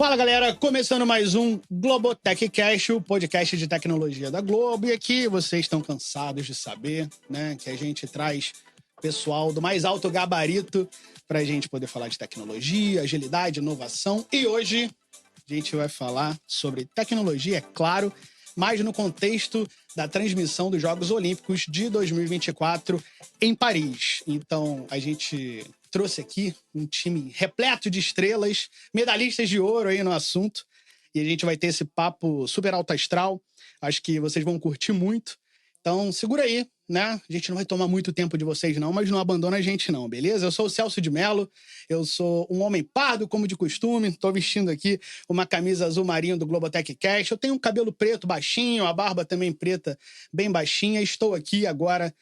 Fala, galera, começando mais um Globotechcast, o podcast de tecnologia da Globo. E aqui vocês estão cansados de saber, né, que a gente traz pessoal do mais alto gabarito para a gente poder falar de tecnologia, agilidade, inovação. E hoje a gente vai falar sobre tecnologia, é claro, mas no contexto da transmissão dos Jogos Olímpicos de 2024 em Paris. Então, a gente trouxe aqui um time repleto de estrelas, medalhistas de ouro aí no assunto. E a gente vai ter esse papo super alto astral. Acho que vocês vão curtir muito. Então, segura aí, né? A gente não vai tomar muito tempo de vocês, não, mas não abandona a gente, não, beleza? Eu sou o Celso de Mello, eu sou um homem pardo, como de costume. Tô vestindo aqui uma camisa azul marinho do Globotechcast. Eu tenho um cabelo preto baixinho, a barba também preta, bem baixinha. Estou aqui agora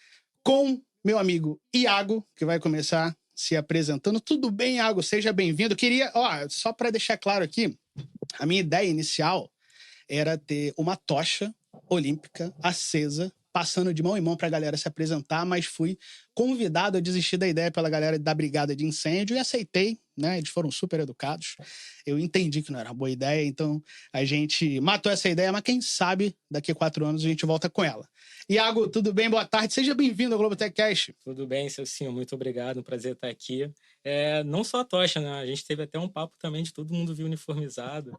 com meu amigo Iago, que vai começar se apresentando. Tudo bem, Iago? Seja bem-vindo. Queria, só para deixar claro aqui, a minha ideia inicial era ter uma tocha olímpica acesa, passando de mão em mão para a galera se apresentar, mas fui convidado a desistir da ideia pela galera da Brigada de Incêndio e aceitei, né? Eles foram super educados. Eu entendi que não era uma boa ideia, então a gente matou essa ideia, mas quem sabe daqui a 4 anos a gente volta com ela. Iago, tudo bem? Boa tarde. Seja bem-vindo ao Globotechcast. Tudo bem, Celcinho. Muito obrigado. Um prazer estar aqui. Não só a tocha, né? A gente teve até um papo também de todo mundo vir uniformizado.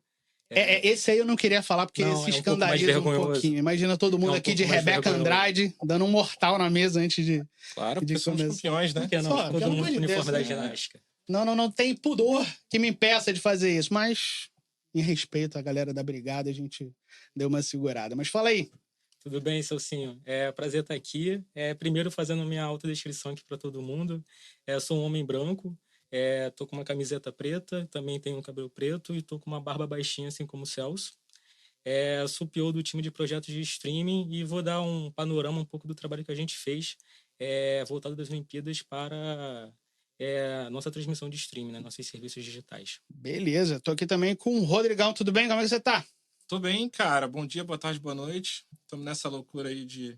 Esse aí eu não queria falar, porque não, se escandaliza um pouquinho. Imagina todo mundo aqui de Rebeca Andrade, dando um mortal na mesa antes de... Claro, porque somos campeões, né? Porque não, Só, todo mundo com de uniforme Deus, da ginástica. Não tem pudor que me impeça de fazer isso, mas em respeito à galera da Brigada, a gente deu uma segurada. Mas fala aí. Tudo bem, Celcinho. Prazer estar aqui. Primeiro, fazendo minha autodescrição aqui para todo mundo. Sou um homem branco, tô com uma camiseta preta, também tenho um cabelo preto e tô com uma barba baixinha, assim como o Celso. Sou PO do time de projetos de streaming e vou dar um panorama um pouco do trabalho que a gente fez voltado das Olimpíadas para a nossa transmissão de streaming, né? Nossos serviços digitais. Beleza, tô aqui também com o Rodrigão. Tudo bem? Como é que você tá? Tô bem, cara. Bom dia, boa tarde, boa noite. Estamos nessa loucura aí de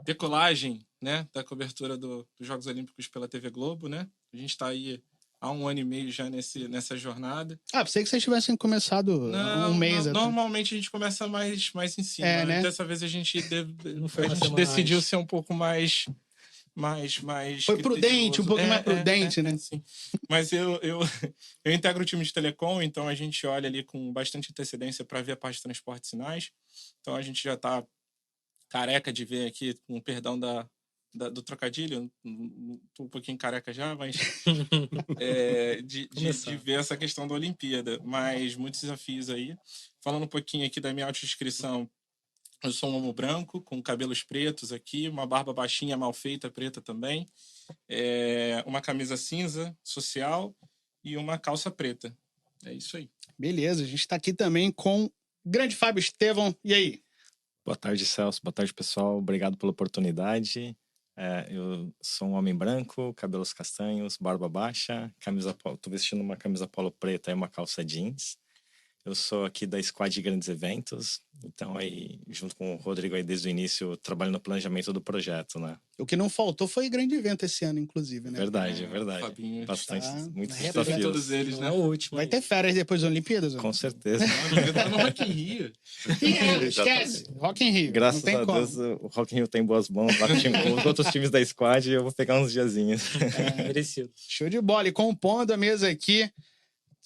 decolagem, né? Da cobertura dos Jogos Olímpicos pela TV Globo, né? A gente tá aí há 1 ano e meio já nessa jornada. Pensei que vocês tivessem começado um mês. Normalmente a gente começa mais em cima. Né? Dessa vez a gente decidiu ser um pouco mais foi prudente, um pouco mais prudente, né? Sim. Mas eu integro o time de telecom, então a gente olha ali com bastante antecedência para ver a parte de transporte e sinais. Então a gente já está careca de ver aqui, com perdão do trocadilho, tô um pouquinho careca já, mas de ver essa questão da Olimpíada. Mas muitos desafios aí. Falando um pouquinho aqui da minha autodescrição, eu sou um homem branco, com cabelos pretos aqui, uma barba baixinha, mal feita, preta também, uma camisa cinza, social, e uma calça preta. É isso aí. Beleza, a gente está aqui também com o grande Fábio Estevão. E aí? Boa tarde, Celso. Boa tarde, pessoal. Obrigado pela oportunidade. Eu sou um homem branco, cabelos castanhos, barba baixa, tô vestindo uma camisa polo preta e uma calça jeans. Eu sou aqui da Squad de Grandes Eventos, então aí, junto com o Rodrigo aí desde o início, trabalho no planejamento do projeto, né? O que não faltou foi grande evento esse ano, inclusive, né? Verdade. Fabinho bastante, muitos desafios. desafios. Todos eles, né? Não é o último. Vai ter férias depois das Olimpíadas? Com certeza. Tá no Rock in Rio. Esquece. Rock in Rio. Graças a Deus, o Rock in Rio tem boas mãos. Lá com os outros times da Squad, eu vou pegar uns diazinhos. Merecido. Show de bola. E compondo a mesa aqui,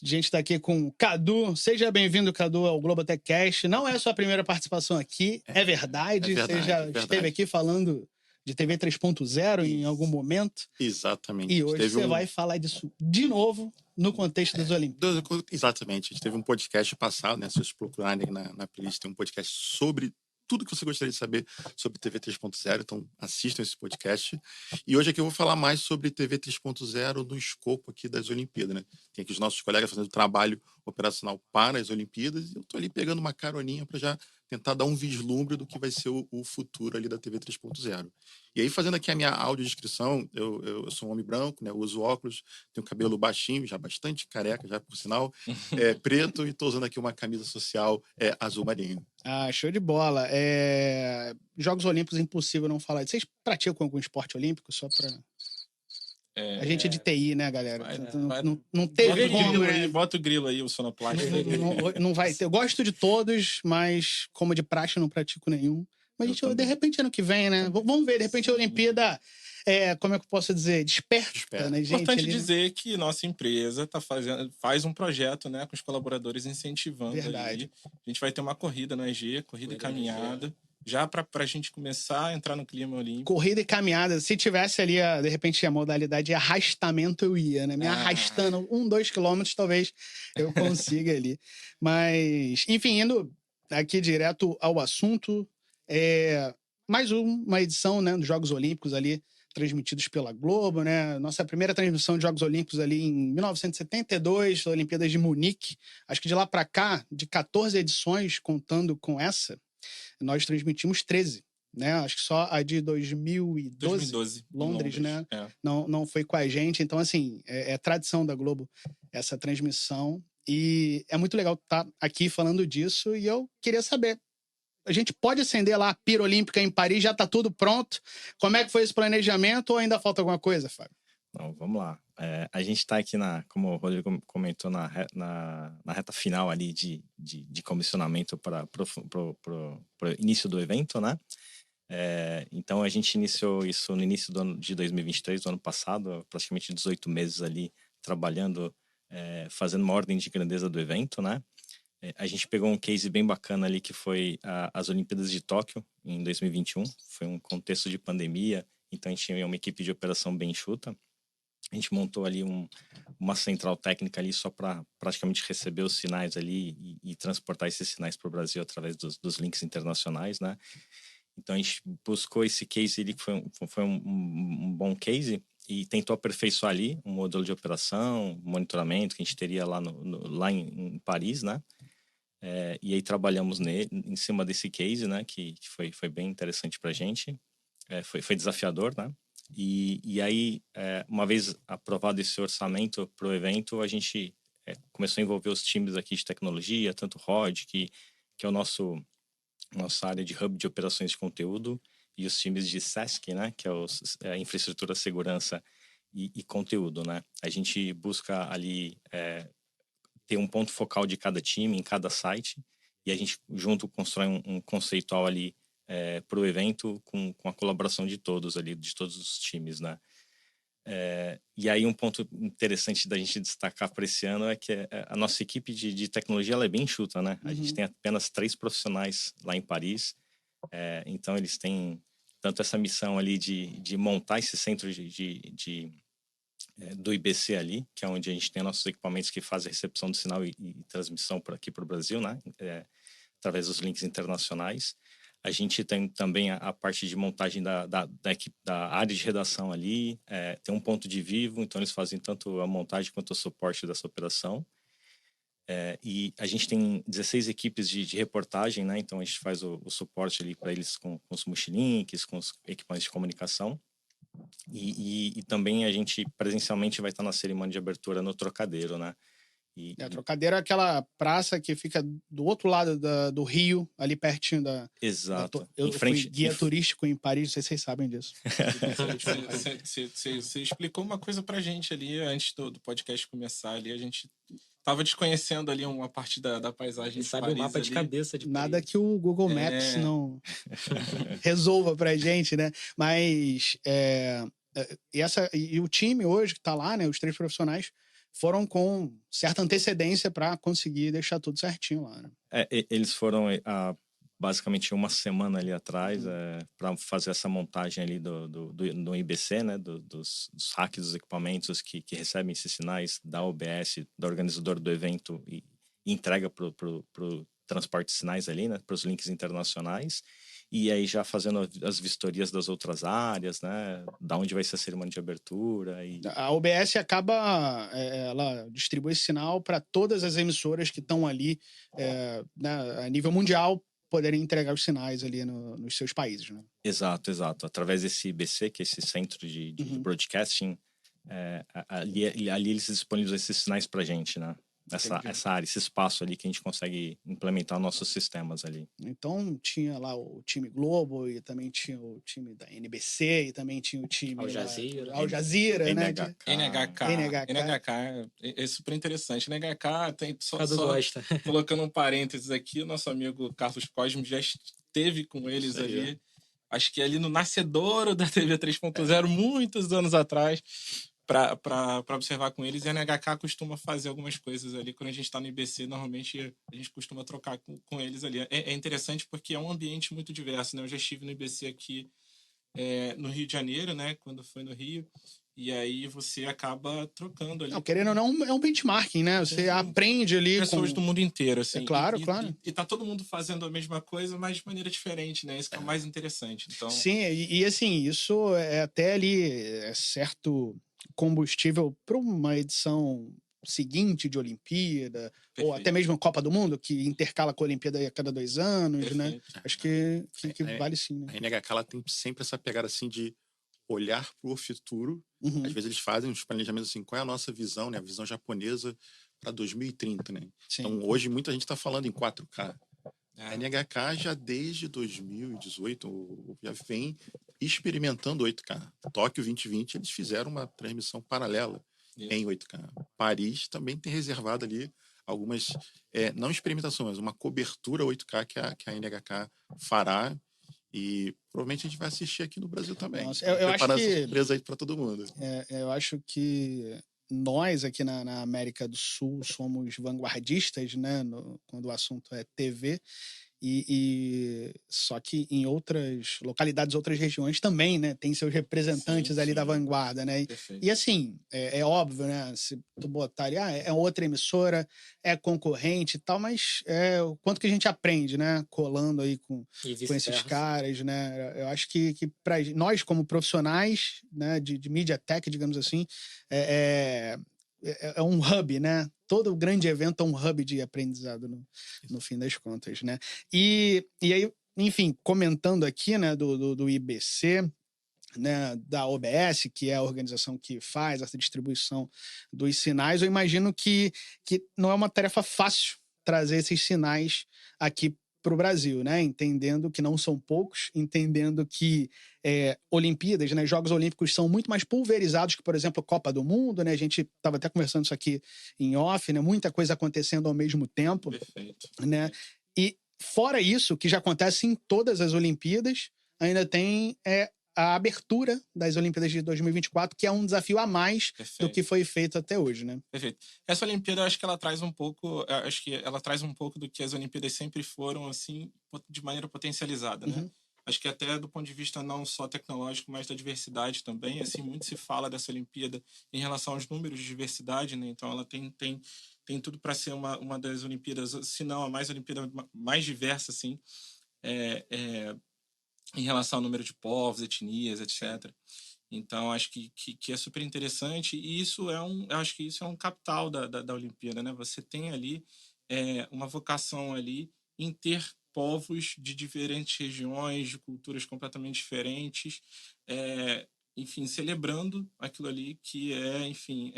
a gente está aqui com o Cadu. Seja bem-vindo, Cadu, ao Globotechcast. Não é a sua primeira participação aqui, é verdade. Você já esteve aqui falando de TV 3.0 em algum momento. Exatamente. E hoje você vai falar disso de novo no contexto das Olimpíadas. Exatamente. A gente teve um podcast passado, né? Se vocês procurarem na playlist, tem um podcast sobre tudo que você gostaria de saber sobre TV 3.0, então assistam esse podcast. E hoje aqui eu vou falar mais sobre TV 3.0 no escopo aqui das Olimpíadas, né? Tem aqui os nossos colegas fazendo trabalho operacional para as Olimpíadas e eu tô ali pegando uma caroninha para já tentar dar um vislumbre do que vai ser o futuro ali da TV 3.0. E aí, fazendo aqui a minha audiodescrição, eu sou um homem branco, né? Eu uso óculos, tenho cabelo baixinho, já bastante careca, já por sinal, preto, e estou usando aqui uma camisa social azul marinho. Ah, show de bola. Jogos Olímpicos, impossível não falar disso. Vocês praticam algum esporte olímpico? Só para... A gente é de TI, né, galera? Vai- Não teve Bota o como, grilo né? aí, bota o grilo aí, o sonoplasta. Não vai ter. Eu gosto de todos, mas como de praxe, eu não pratico nenhum. Mas, Eu gente, de também. repente, ano que vem, né? Vamos ver, de repente, a Olimpíada, como é que eu posso dizer? Desperta, Desperta. né, gente? Importante ali, né? dizer que nossa empresa faz um projeto, né, com os colaboradores incentivando Verdade. aí. A gente vai ter uma corrida no EG, corrida e caminhada, já para a gente começar a entrar no clima olímpico. Corrida e caminhada. Se tivesse ali, de repente, a modalidade de arrastamento, eu ia, né? Me arrastando 2 quilômetros, talvez eu consiga ali. Mas, enfim, indo aqui direto ao assunto, mais uma edição, né, dos Jogos Olímpicos ali, transmitidos pela Globo, né? Nossa primeira transmissão de Jogos Olímpicos ali em 1972, Olimpíadas de Munique. Acho que de lá para cá, de 14 edições, contando com essa, nós transmitimos 13. Né? Acho que só a de 2012, Londres, né? Não foi com a gente. Então, assim, é tradição da Globo essa transmissão. E é muito legal estar aqui falando disso. E eu queria saber, a gente pode acender lá a pira olímpica em Paris? Já está tudo pronto? Como é que foi esse planejamento ou ainda falta alguma coisa, Fábio? Não, vamos lá. A gente está aqui, como o Rodrigo comentou, na reta final ali de comissionamento para o início do evento, né? Então, a gente iniciou isso no início do ano de 2023, do ano passado, praticamente 18 meses ali trabalhando, fazendo uma ordem de grandeza do evento, né? A gente pegou um case bem bacana ali, que foi as Olimpíadas de Tóquio, em 2021. Foi um contexto de pandemia, então a gente tinha uma equipe de operação bem enxuta. A gente montou ali uma central técnica ali só para praticamente receber os sinais ali e transportar esses sinais para o Brasil através dos links internacionais, né? Então a gente buscou esse case ali, que foi um bom case, e tentou aperfeiçoar ali um modelo de operação, monitoramento que a gente teria lá, lá em Paris, né? E aí trabalhamos em cima desse case, né? Que foi bem interessante para a gente. Foi desafiador, né? E aí, uma vez aprovado esse orçamento para o evento, a gente começou a envolver os times aqui de tecnologia, tanto o ROD, que é o nossa área de hub de operações de conteúdo, e os times de SESC, né, que é a infraestrutura, segurança e conteúdo, né? A gente busca ali ter um ponto focal de cada time, em cada site, e a gente junto constrói um conceitual ali para o evento com a colaboração de todos ali, de todos os times, né? E aí um ponto interessante da gente destacar para esse ano é que a nossa equipe de tecnologia ela é bem enxuta, né? A gente tem apenas 3 profissionais lá em Paris, então eles têm tanto essa missão ali de montar esse centro do IBC ali, que é onde a gente tem nossos equipamentos que fazem a recepção do sinal e transmissão aqui para o Brasil, né? Através dos links internacionais. A gente tem também a parte de montagem da equipe, da área de redação ali, tem um ponto de vivo, então eles fazem tanto a montagem quanto o suporte dessa operação. E a gente tem 16 equipes de reportagem, né? Então a gente faz o suporte ali para eles com os multilinks, com os equipamentos de comunicação. E também a gente presencialmente vai estar na cerimônia de abertura no Trocadeiro, né? A Trocadeiro é aquela praça que fica do outro lado do Rio, ali pertinho da... Exato. Eu fui guia turístico em Paris, não sei se vocês sabem disso. Você explicou uma coisa pra gente ali, antes do podcast começar ali, a gente tava desconhecendo ali uma parte da paisagem de Sabe Paris o mapa de ali. cabeça de Nada Paris. que o Google Maps não resolva pra gente, né? Mas e o time hoje que tá lá, né? Os 3 profissionais foram com certa antecedência para conseguir deixar tudo certinho lá, né? Eles foram basicamente uma semana ali atrás para fazer essa montagem ali do IBC, né? Dos hacks dos equipamentos que recebem esses sinais da OBS, da organizadora do evento, e entrega para o transporte de sinais ali, né? Para os links internacionais. E aí já fazendo as vistorias das outras áreas, né? Da onde vai ser a cerimônia de abertura. A OBS acaba, ela distribui esse sinal para todas as emissoras que estão ali, né, a nível mundial, poderem entregar os sinais ali nos seus países, né? Exato. Através desse IBC, que é esse centro de broadcasting, ali eles disponibilizam esses sinais para a gente, né? essa área, esse espaço ali que a gente consegue implementar nossos sistemas ali. Então tinha lá o time Globo e também tinha o time da NBC e também tinha o time Al Jazeera. Al Jazeera, né? NHK é super interessante. NHK tem só gosta. colocando um parênteses aqui, o nosso amigo Carlos Cosmo já esteve com eles Isso aí, ali. Acho que ali no nascedouro da TV 3.0, muitos anos atrás, para observar com eles. E a NHK costuma fazer algumas coisas ali. Quando a gente está no IBC, normalmente a gente costuma trocar com eles ali. É interessante porque é um ambiente muito diverso, né? Eu já estive no IBC aqui no Rio de Janeiro, né? Quando foi no Rio. E aí você acaba trocando ali. Não, querendo ou não, é um benchmarking, né? Você aprende ali pessoas do mundo inteiro, assim. Claro. E tá todo mundo fazendo a mesma coisa, mas de maneira diferente, né? Isso que é o mais interessante. Então... Sim, e assim, isso é até ali certo combustível para uma edição seguinte de Olimpíada, ou até mesmo Copa do Mundo, que intercala com a Olimpíada a cada 2 anos, né? Acho que vale sim, né? A NHK ela tem sempre essa pegada assim de olhar para o futuro. Às vezes eles fazem uns planejamentos assim, qual é a nossa visão, né? A visão japonesa para 2030, né? Sim. Então hoje muita gente está falando em 4K. A NHK já desde 2018 já vem experimentando 8K. Tóquio 2020 eles fizeram uma transmissão paralela em 8K. Paris também tem reservado ali algumas, não experimentações, mas uma cobertura 8K que a NHK fará. E provavelmente a gente vai assistir aqui no Brasil também. Nossa, eu acho que essa surpresa aí para todo mundo. Eu acho que nós aqui na América do Sul somos vanguardistas, né? Quando o assunto é TV. E só que em outras localidades, outras regiões também, né? Tem seus representantes ali da vanguarda, né? E assim, é óbvio, né? Se tu botar ali, é outra emissora, é concorrente e tal, mas o quanto que a gente aprende, né? Colando aí com esses caras, né? Eu acho que para nós, como profissionais, né? De media tech, digamos assim, é um hub, né? Todo grande evento é um hub de aprendizado no fim das contas, né? E aí, enfim, comentando aqui, né, do IBC, né, da OBS, que é a organização que faz essa distribuição dos sinais, eu imagino que não é uma tarefa fácil trazer esses sinais aqui para o Brasil, né? Entendendo que não são poucos, entendendo que Olimpíadas, né, Jogos Olímpicos são muito mais pulverizados que, por exemplo, Copa do Mundo, né? A gente estava até conversando isso aqui em off, né? Muita coisa acontecendo ao mesmo tempo, né? E fora isso, que já acontece em todas as Olimpíadas, ainda tem a abertura das Olimpíadas de 2024, que é um desafio a mais do que foi feito até hoje, né? Perfeito. Essa Olimpíada, eu acho que ela traz um pouco, do que as Olimpíadas sempre foram, assim, de maneira potencializada, né? Acho que até do ponto de vista não só tecnológico, mas da diversidade também, assim, muito se fala dessa Olimpíada em relação aos números de diversidade, né? Então ela tem tudo para ser uma das Olimpíadas, se não a Olimpíada mais diversa, assim, em relação ao número de povos, etnias, etc. Então, acho que é super interessante, e eu acho que isso é um capital da Olimpíada, né? Você tem ali uma vocação ali em ter povos de diferentes regiões, de culturas completamente diferentes, enfim, celebrando aquilo ali que enfim,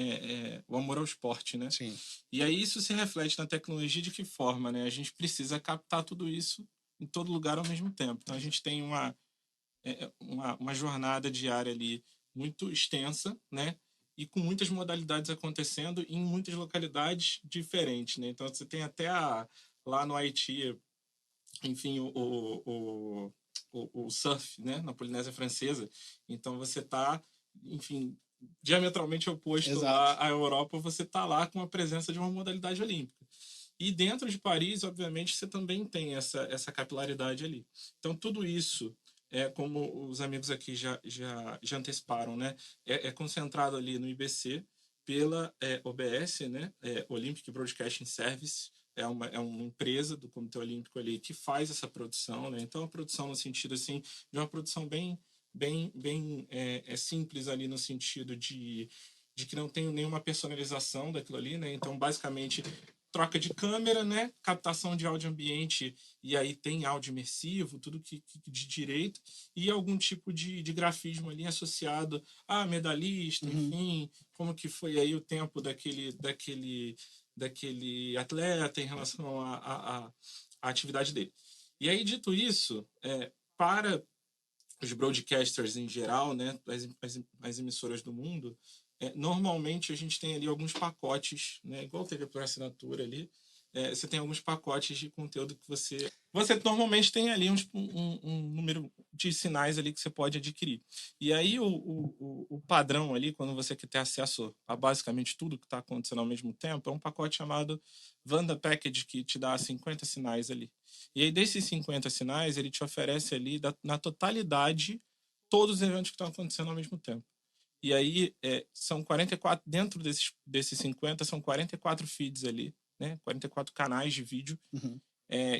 o amor ao esporte, né? Sim. E aí isso se reflete na tecnologia de que forma, né? A gente precisa captar tudo isso em todo lugar ao mesmo tempo. Então, a gente tem uma jornada diária ali muito extensa, né? E com muitas modalidades acontecendo em muitas localidades diferentes, né? Então, você tem até lá no Haiti, enfim, o surf, né? Na Polinésia Francesa. Então, você está, enfim, diametralmente oposto lá à Europa, você está lá com a presença de uma modalidade olímpica. E dentro de Paris, obviamente, você também tem essa capilaridade ali. Então, tudo isso, como os amigos aqui já anteciparam, né? É concentrado ali no IBC pela OBS, né? Olympic Broadcasting Service. É uma empresa do Comitê Olímpico ali que faz essa produção, né? Então, a produção no sentido, assim, de uma produção bem simples ali no sentido de que não tem nenhuma personalização daquilo ali, né? Então, basicamente, troca de câmera, né? Captação de áudio ambiente, e aí tem áudio imersivo, tudo que de direito, e algum tipo de grafismo ali associado a medalhista, enfim, como que foi aí o tempo daquele daquele atleta, em relação à atividade dele. E aí, dito isso, para os broadcasters em geral, né, as emissoras do mundo, normalmente a gente tem ali alguns pacotes, né, igual teve por assinatura ali, você tem alguns pacotes de conteúdo que você normalmente tem ali um número de sinais ali que você pode adquirir. E aí o padrão ali, quando você quer ter acesso a basicamente tudo que está acontecendo ao mesmo tempo, é um pacote chamado Vanda Package, que te dá 50 sinais ali. E aí desses 50 sinais, ele te oferece ali, na totalidade, todos os eventos que estão acontecendo ao mesmo tempo. E aí são 44, dentro desses 50, são 44 feeds ali, né? 44 canais de vídeo,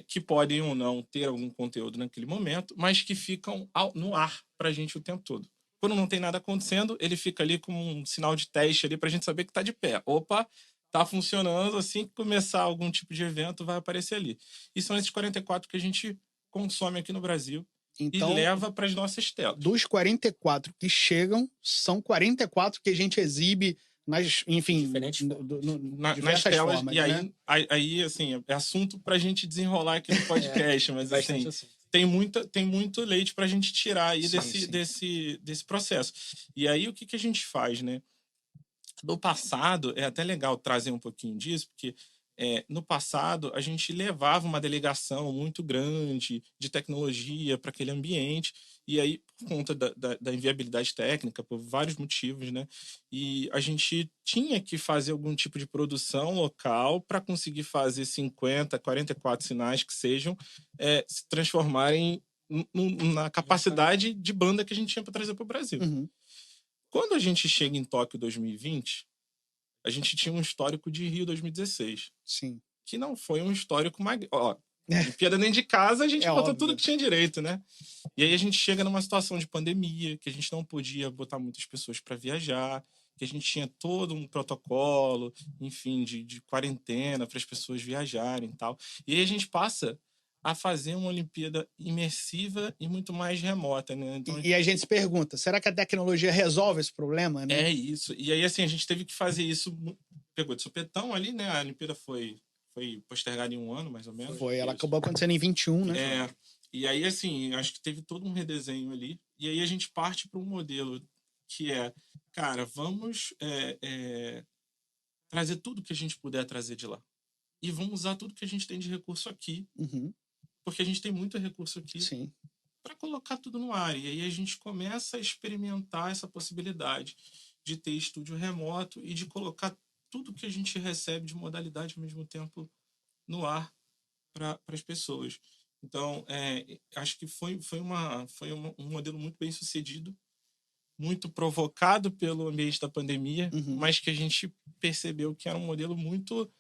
que podem ou não ter algum conteúdo naquele momento, mas que ficam no ar para a gente o tempo todo. Quando não tem nada acontecendo, ele fica ali com um sinal de teste ali para a gente saber que está de pé. Opa, tá funcionando, assim que começar algum tipo de evento, vai aparecer ali. E são esses 44 que a gente consome aqui no Brasil e leva para as nossas telas. Dos 44 que chegam, são 44 que a gente exibe nas, enfim, nas telas, formas, e aí, assim, é assunto pra gente desenrolar aqui no podcast, mas assim, tem muito leite pra gente tirar aí desse processo. E aí, o que a gente faz, né? No passado, é até legal trazer um pouquinho disso, porque no passado a gente levava uma delegação muito grande de tecnologia para aquele ambiente, e aí, por conta da inviabilidade técnica, por vários motivos, né? E a gente tinha que fazer algum tipo de produção local para conseguir fazer 50, 44 sinais que sejam se transformarem na capacidade de banda que a gente tinha para trazer para o Brasil. Quando a gente chega em Tóquio 2020, a gente tinha um histórico de Rio 2016. Sim. Que não foi um histórico Olimpíada dentro de casa, a gente botou tudo que tinha direito, né? E aí a gente chega numa situação de pandemia, que a gente não podia botar muitas pessoas para viajar, que a gente tinha todo um protocolo, enfim, de quarentena para as pessoas viajarem e tal. E aí a gente passa a fazer uma Olimpíada imersiva e muito mais remota, né? Então, e a gente se pergunta, será que a tecnologia resolve esse problema, né? É isso. E aí, assim, a gente teve que fazer isso, pegou de supetão ali, né? A Olimpíada foi postergada em 1 ano, mais ou menos. Foi, ela acabou acontecendo em 21, né? E aí, assim, acho que teve todo um redesenho ali. E aí a gente parte para um modelo que cara, vamos trazer tudo que a gente puder trazer de lá. E vamos usar tudo que a gente tem de recurso aqui. Porque a gente tem muito recurso aqui. Sim. Para colocar tudo no ar. E aí a gente começa a experimentar essa possibilidade de ter estúdio remoto e de colocar tudo que a gente recebe de modalidade ao mesmo tempo no ar para as pessoas. Então, acho que foi um modelo muito bem sucedido, muito provocado pelo ambiente da pandemia, mas que a gente percebeu que era um modelo muito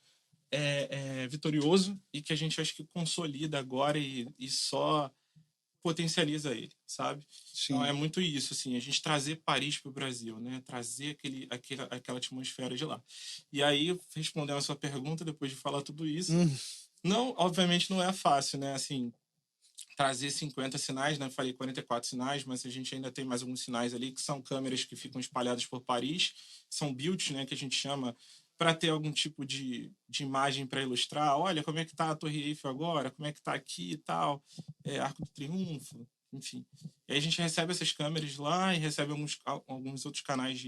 vitorioso e que a gente acho que consolida agora e só potencializa ele, sabe? Sim. Então é muito isso, assim, a gente trazer Paris para o Brasil, né? Trazer aquela atmosfera de lá. E aí, respondendo a sua pergunta, depois de falar tudo isso, não, obviamente não é fácil, né? Assim, trazer 50 sinais, né? Falei 44 sinais, mas a gente ainda tem mais alguns sinais ali que são câmeras que ficam espalhadas por Paris, são builds, né? Que a gente chama para ter algum tipo de imagem para ilustrar. Olha como é que tá a Torre Eiffel agora, como é que tá aqui e tal, Arco do Triunfo, enfim. E aí a gente recebe essas câmeras lá e recebe alguns outros canais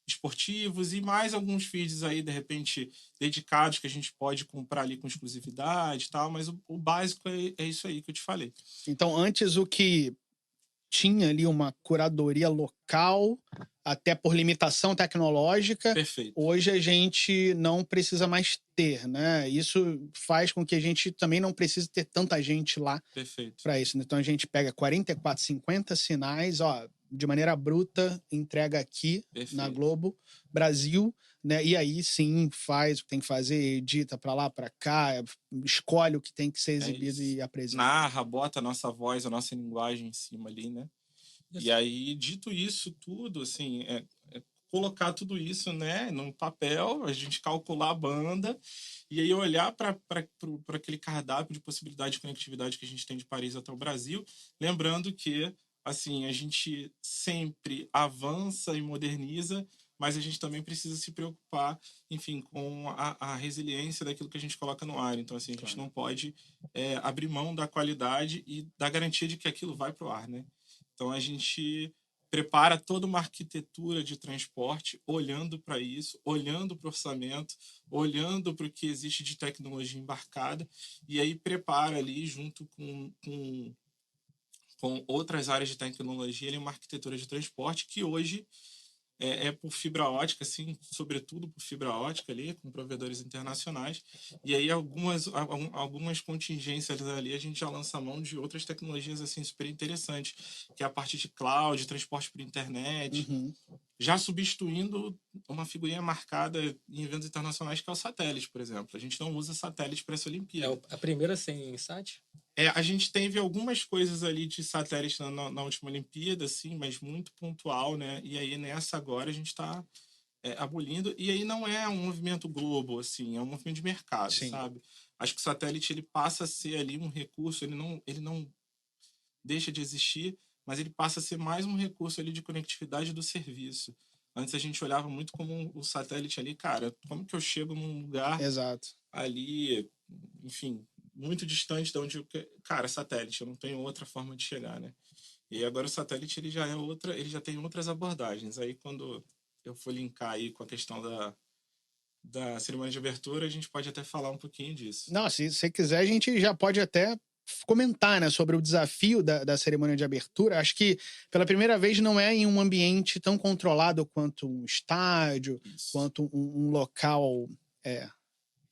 esportivos e mais alguns feeds aí, de repente, dedicados que a gente pode comprar ali com exclusividade e tal, mas o básico é isso aí que eu te falei. Então, antes o que tinha ali uma curadoria local, até por limitação tecnológica. Perfeito. Hoje a gente não precisa mais ter, né? Isso faz com que a gente também não precise ter tanta gente lá para isso. Então a gente pega 44, 50 sinais, ó, de maneira bruta, entrega aqui na Globo Brasil, né? E aí sim faz o que tem que fazer, edita para lá, para cá, escolhe o que tem que ser exibido e apresenta. Narra, bota a nossa voz, a nossa linguagem em cima ali, né? E aí, dito isso tudo, assim, colocar tudo isso, né, num papel, a gente calcular a banda e aí olhar para aquele cardápio de possibilidade de conectividade que a gente tem de Paris até o Brasil, lembrando que, assim, a gente sempre avança e moderniza, mas a gente também precisa se preocupar, enfim, com a resiliência daquilo que a gente coloca no ar. Então, assim, a gente não pode abrir mão da qualidade e da garantia de que aquilo vai para o ar, né? Então, a gente prepara toda uma arquitetura de transporte olhando para isso, olhando para o orçamento, olhando para o que existe de tecnologia embarcada, e aí prepara ali, junto com outras áreas de tecnologia, uma arquitetura de transporte que hoje por fibra ótica, assim, sobretudo por fibra ótica ali, com provedores internacionais. E aí algumas contingências ali a gente já lança a mão de outras tecnologias assim super interessantes, que é a parte de cloud, transporte por internet, já substituindo uma figurinha marcada em eventos internacionais que é o satélite, por exemplo. A gente não usa satélite para essa Olimpíada. É a primeira sem sat? A gente teve algumas coisas ali de satélite na última Olimpíada, assim, mas muito pontual, né? E aí nessa agora a gente está abolindo. E aí não é um movimento globo, assim, é um movimento de mercado, sabe? Acho que o satélite ele passa a ser ali um recurso, ele não deixa de existir, mas ele passa a ser mais um recurso ali de conectividade do serviço. Antes a gente olhava muito como o satélite ali, cara, como que eu chego num lugar ali, enfim, muito distante de onde eu... Cara, satélite, eu não tenho outra forma de chegar, né? E agora o satélite, ele já tem outras abordagens. Aí quando eu for linkar aí com a questão da cerimônia de abertura, a gente pode até falar um pouquinho disso. Não, se você quiser, a gente já pode até comentar, né, sobre o desafio da cerimônia de abertura. Acho que pela primeira vez não é em um ambiente tão controlado quanto um estádio, quanto um local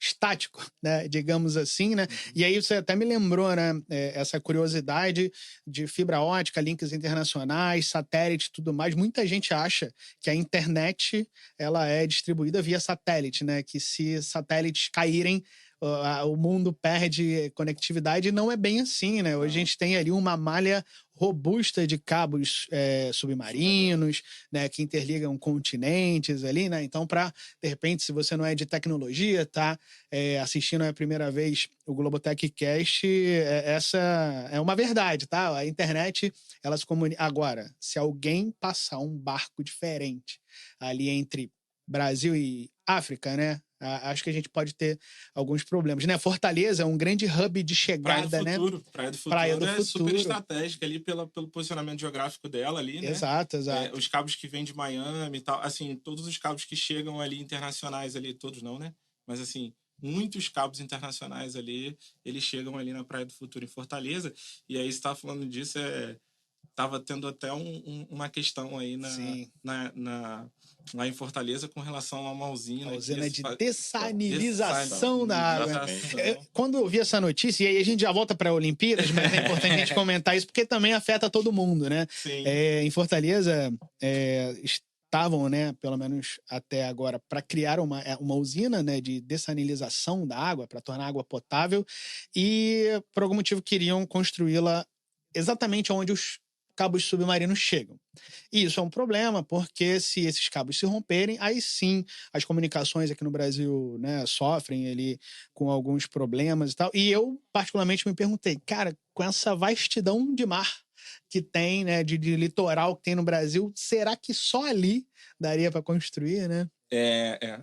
estático, né, digamos assim, né? E aí você até me lembrou, né, essa curiosidade de fibra ótica, links internacionais, satélite e tudo mais. Muita gente acha que a internet ela é distribuída via satélite, né? Que se satélites caírem, o mundo perde conectividade. Não é bem assim, né? Hoje a gente tem ali uma malha robusta de cabos submarinos, né, que interligam continentes ali, né? Então, de repente, se você não é de tecnologia, tá assistindo a primeira vez o Globotech Cast, essa é uma verdade, tá? A internet, ela se comunica. Agora, se alguém passar um barco diferente ali entre Brasil e África, né? Acho que a gente pode ter alguns problemas, né? Fortaleza é um grande hub de chegada, né? Praia do Futuro super estratégica ali pelo posicionamento geográfico dela ali, né? Exato. Os cabos que vêm de Miami e tal, assim, todos os cabos que chegam ali internacionais ali, todos não, né? Mas assim, muitos cabos internacionais ali, eles chegam ali na Praia do Futuro em Fortaleza. E aí, você tá falando disso, tava tendo até uma questão aí lá em Fortaleza com relação a uma usina. A usina de dessalinização da água. Quando eu vi essa notícia, e aí a gente já volta para Olimpíadas, mas é importante a gente comentar isso, porque também afeta todo mundo, né? Em Fortaleza, estavam, né, pelo menos até agora, para criar uma usina, né, de dessalinização da água, para tornar a água potável, e por algum motivo queriam construí-la exatamente onde os cabos submarinos chegam. E isso é um problema, porque se esses cabos se romperem, aí sim as comunicações aqui no Brasil, né, sofrem ali com alguns problemas e tal. E eu, particularmente, me perguntei, cara, com essa vastidão de mar que tem, né, de litoral que tem no Brasil, será que só ali daria para construir, né?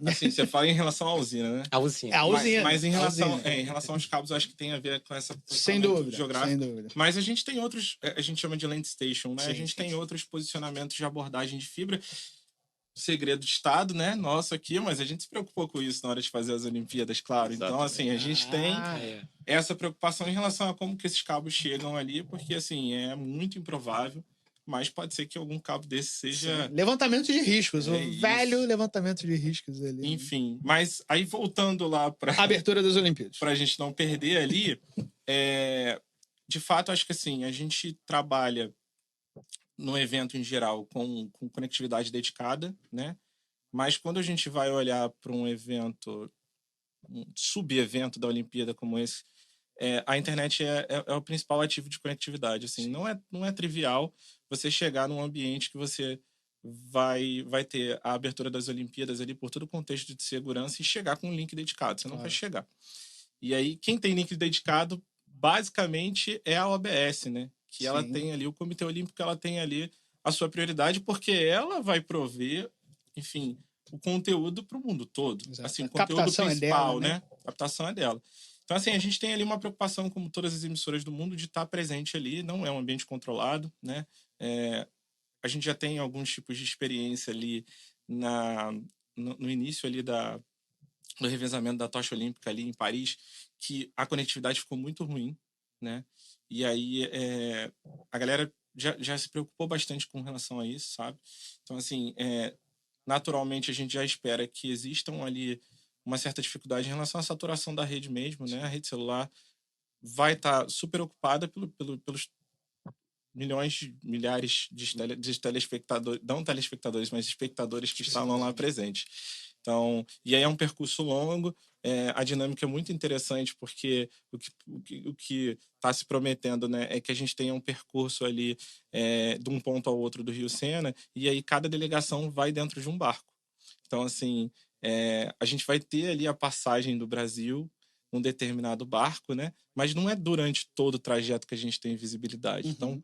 Assim, você fala em relação à usina, né? A usina. Mas em relação aos cabos, eu acho que tem a ver com essa sem dúvida, geográfico. Sem dúvida. Mas a gente tem outros, a gente chama de land station, né? A gente tem outros posicionamentos de abordagem de fibra. Segredo de Estado, né? Nosso aqui, mas a gente se preocupou com isso na hora de fazer as Olimpíadas, claro. Então, assim, a gente tem essa preocupação em relação a como que esses cabos chegam ali, porque, assim, é muito improvável. Mas pode ser que algum cabo desse seja... Levantamento de riscos, velho levantamento de riscos ali. Enfim, mas aí voltando lá para... Abertura das Olimpíadas. Para a gente não perder ali, de fato, acho que assim, a gente trabalha no evento em geral com conectividade dedicada, né? Mas quando a gente vai olhar para um evento, um sub-evento da Olimpíada como esse, a internet é o principal ativo de conectividade. Assim, não é trivial você chegar num ambiente que você vai ter a abertura das Olimpíadas ali por todo o contexto de segurança e chegar com um link dedicado. Você não vai chegar. E aí, quem tem link dedicado, basicamente, é a OBS, né? Que ela tem ali, o Comitê Olímpico, ela tem ali a sua prioridade, porque ela vai prover enfim, o conteúdo para o mundo todo. Exato. Assim, A o conteúdo captação é principal, dela, né? né? A captação é dela. Então, assim, a gente tem ali uma preocupação, como todas as emissoras do mundo, de estar presente ali. Não é um ambiente controlado, né? A gente já tem alguns tipos de experiência ali no início ali do revezamento da tocha olímpica ali em Paris, que a conectividade ficou muito ruim, né? E aí a galera já se preocupou bastante com relação a isso, sabe? Então, assim, naturalmente a gente já espera que existam ali uma certa dificuldade em relação à saturação da rede mesmo, né? A rede celular vai estar super ocupada pelos milhares de telespectadores, não telespectadores, mas espectadores que estavam lá presentes. Então, e aí é um percurso longo, a dinâmica é muito interessante, porque o que está se prometendo, né, é que a gente tenha um percurso ali de um ponto ao outro do Rio Sena, e aí cada delegação vai dentro de um barco. Então, assim, a gente vai ter ali a passagem do Brasil num determinado barco, né? Mas não é durante todo o trajeto que a gente tem visibilidade. Então,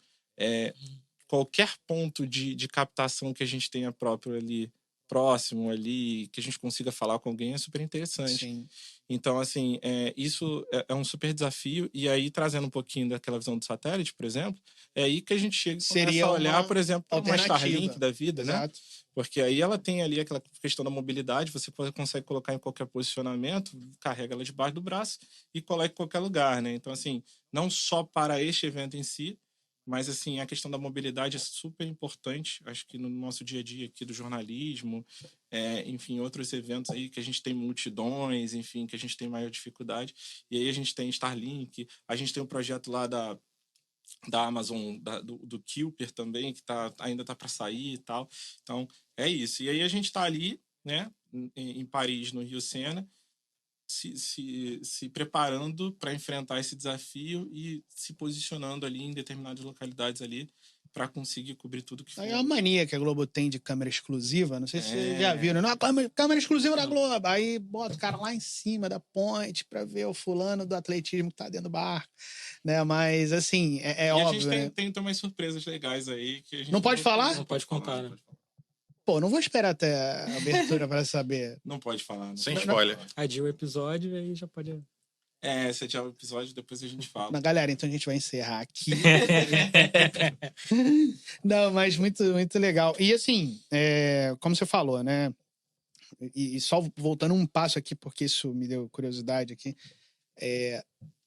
qualquer ponto de captação que a gente tenha próprio ali, próximo ali, que a gente consiga falar com alguém é super interessante. Sim. Então, assim, isso é um super desafio. E aí, trazendo um pouquinho daquela visão do satélite, por exemplo, é aí que a gente chega e começa Seria a olhar, uma por exemplo, para uma alternativa. Starlink da vida, né? Exato. Porque aí ela tem ali aquela questão da mobilidade, você consegue colocar em qualquer posicionamento, carrega ela debaixo do braço e coloca em qualquer lugar, né? Então, assim, não só para este evento em si, mas, assim, a questão da mobilidade é super importante, acho que no nosso dia a dia aqui do jornalismo, enfim, outros eventos aí que a gente tem multidões, enfim, que a gente tem maior dificuldade. E aí a gente tem Starlink, a gente tem um projeto lá da Amazon, do Kuiper também, que ainda tá para sair e tal. Então, é isso. E aí a gente está ali, né, em Paris, no Rio Sena, se preparando para enfrentar esse desafio e se posicionando ali em determinadas localidades ali para conseguir cobrir tudo que for. Aí é uma mania que a Globo tem de câmera exclusiva, não sei se vocês já viram. Não, câmera exclusiva da Globo. Aí bota o cara lá em cima da ponte para ver o fulano do atletismo que tá dentro do barco, né? Mas, assim, é e óbvio, a né? gente tem umas surpresas legais aí que a gente Não pode falar? Não pode contar, né? Pô, não vou esperar até a abertura para saber. Não pode falar. Não. Sem spoiler. Adia o episódio e aí já pode... Se adiar o episódio, depois a gente fala. Na galera, então a gente vai encerrar aqui. Não, mas muito, muito legal. E assim, como você falou, né? E só voltando um passo aqui, porque isso me deu curiosidade aqui.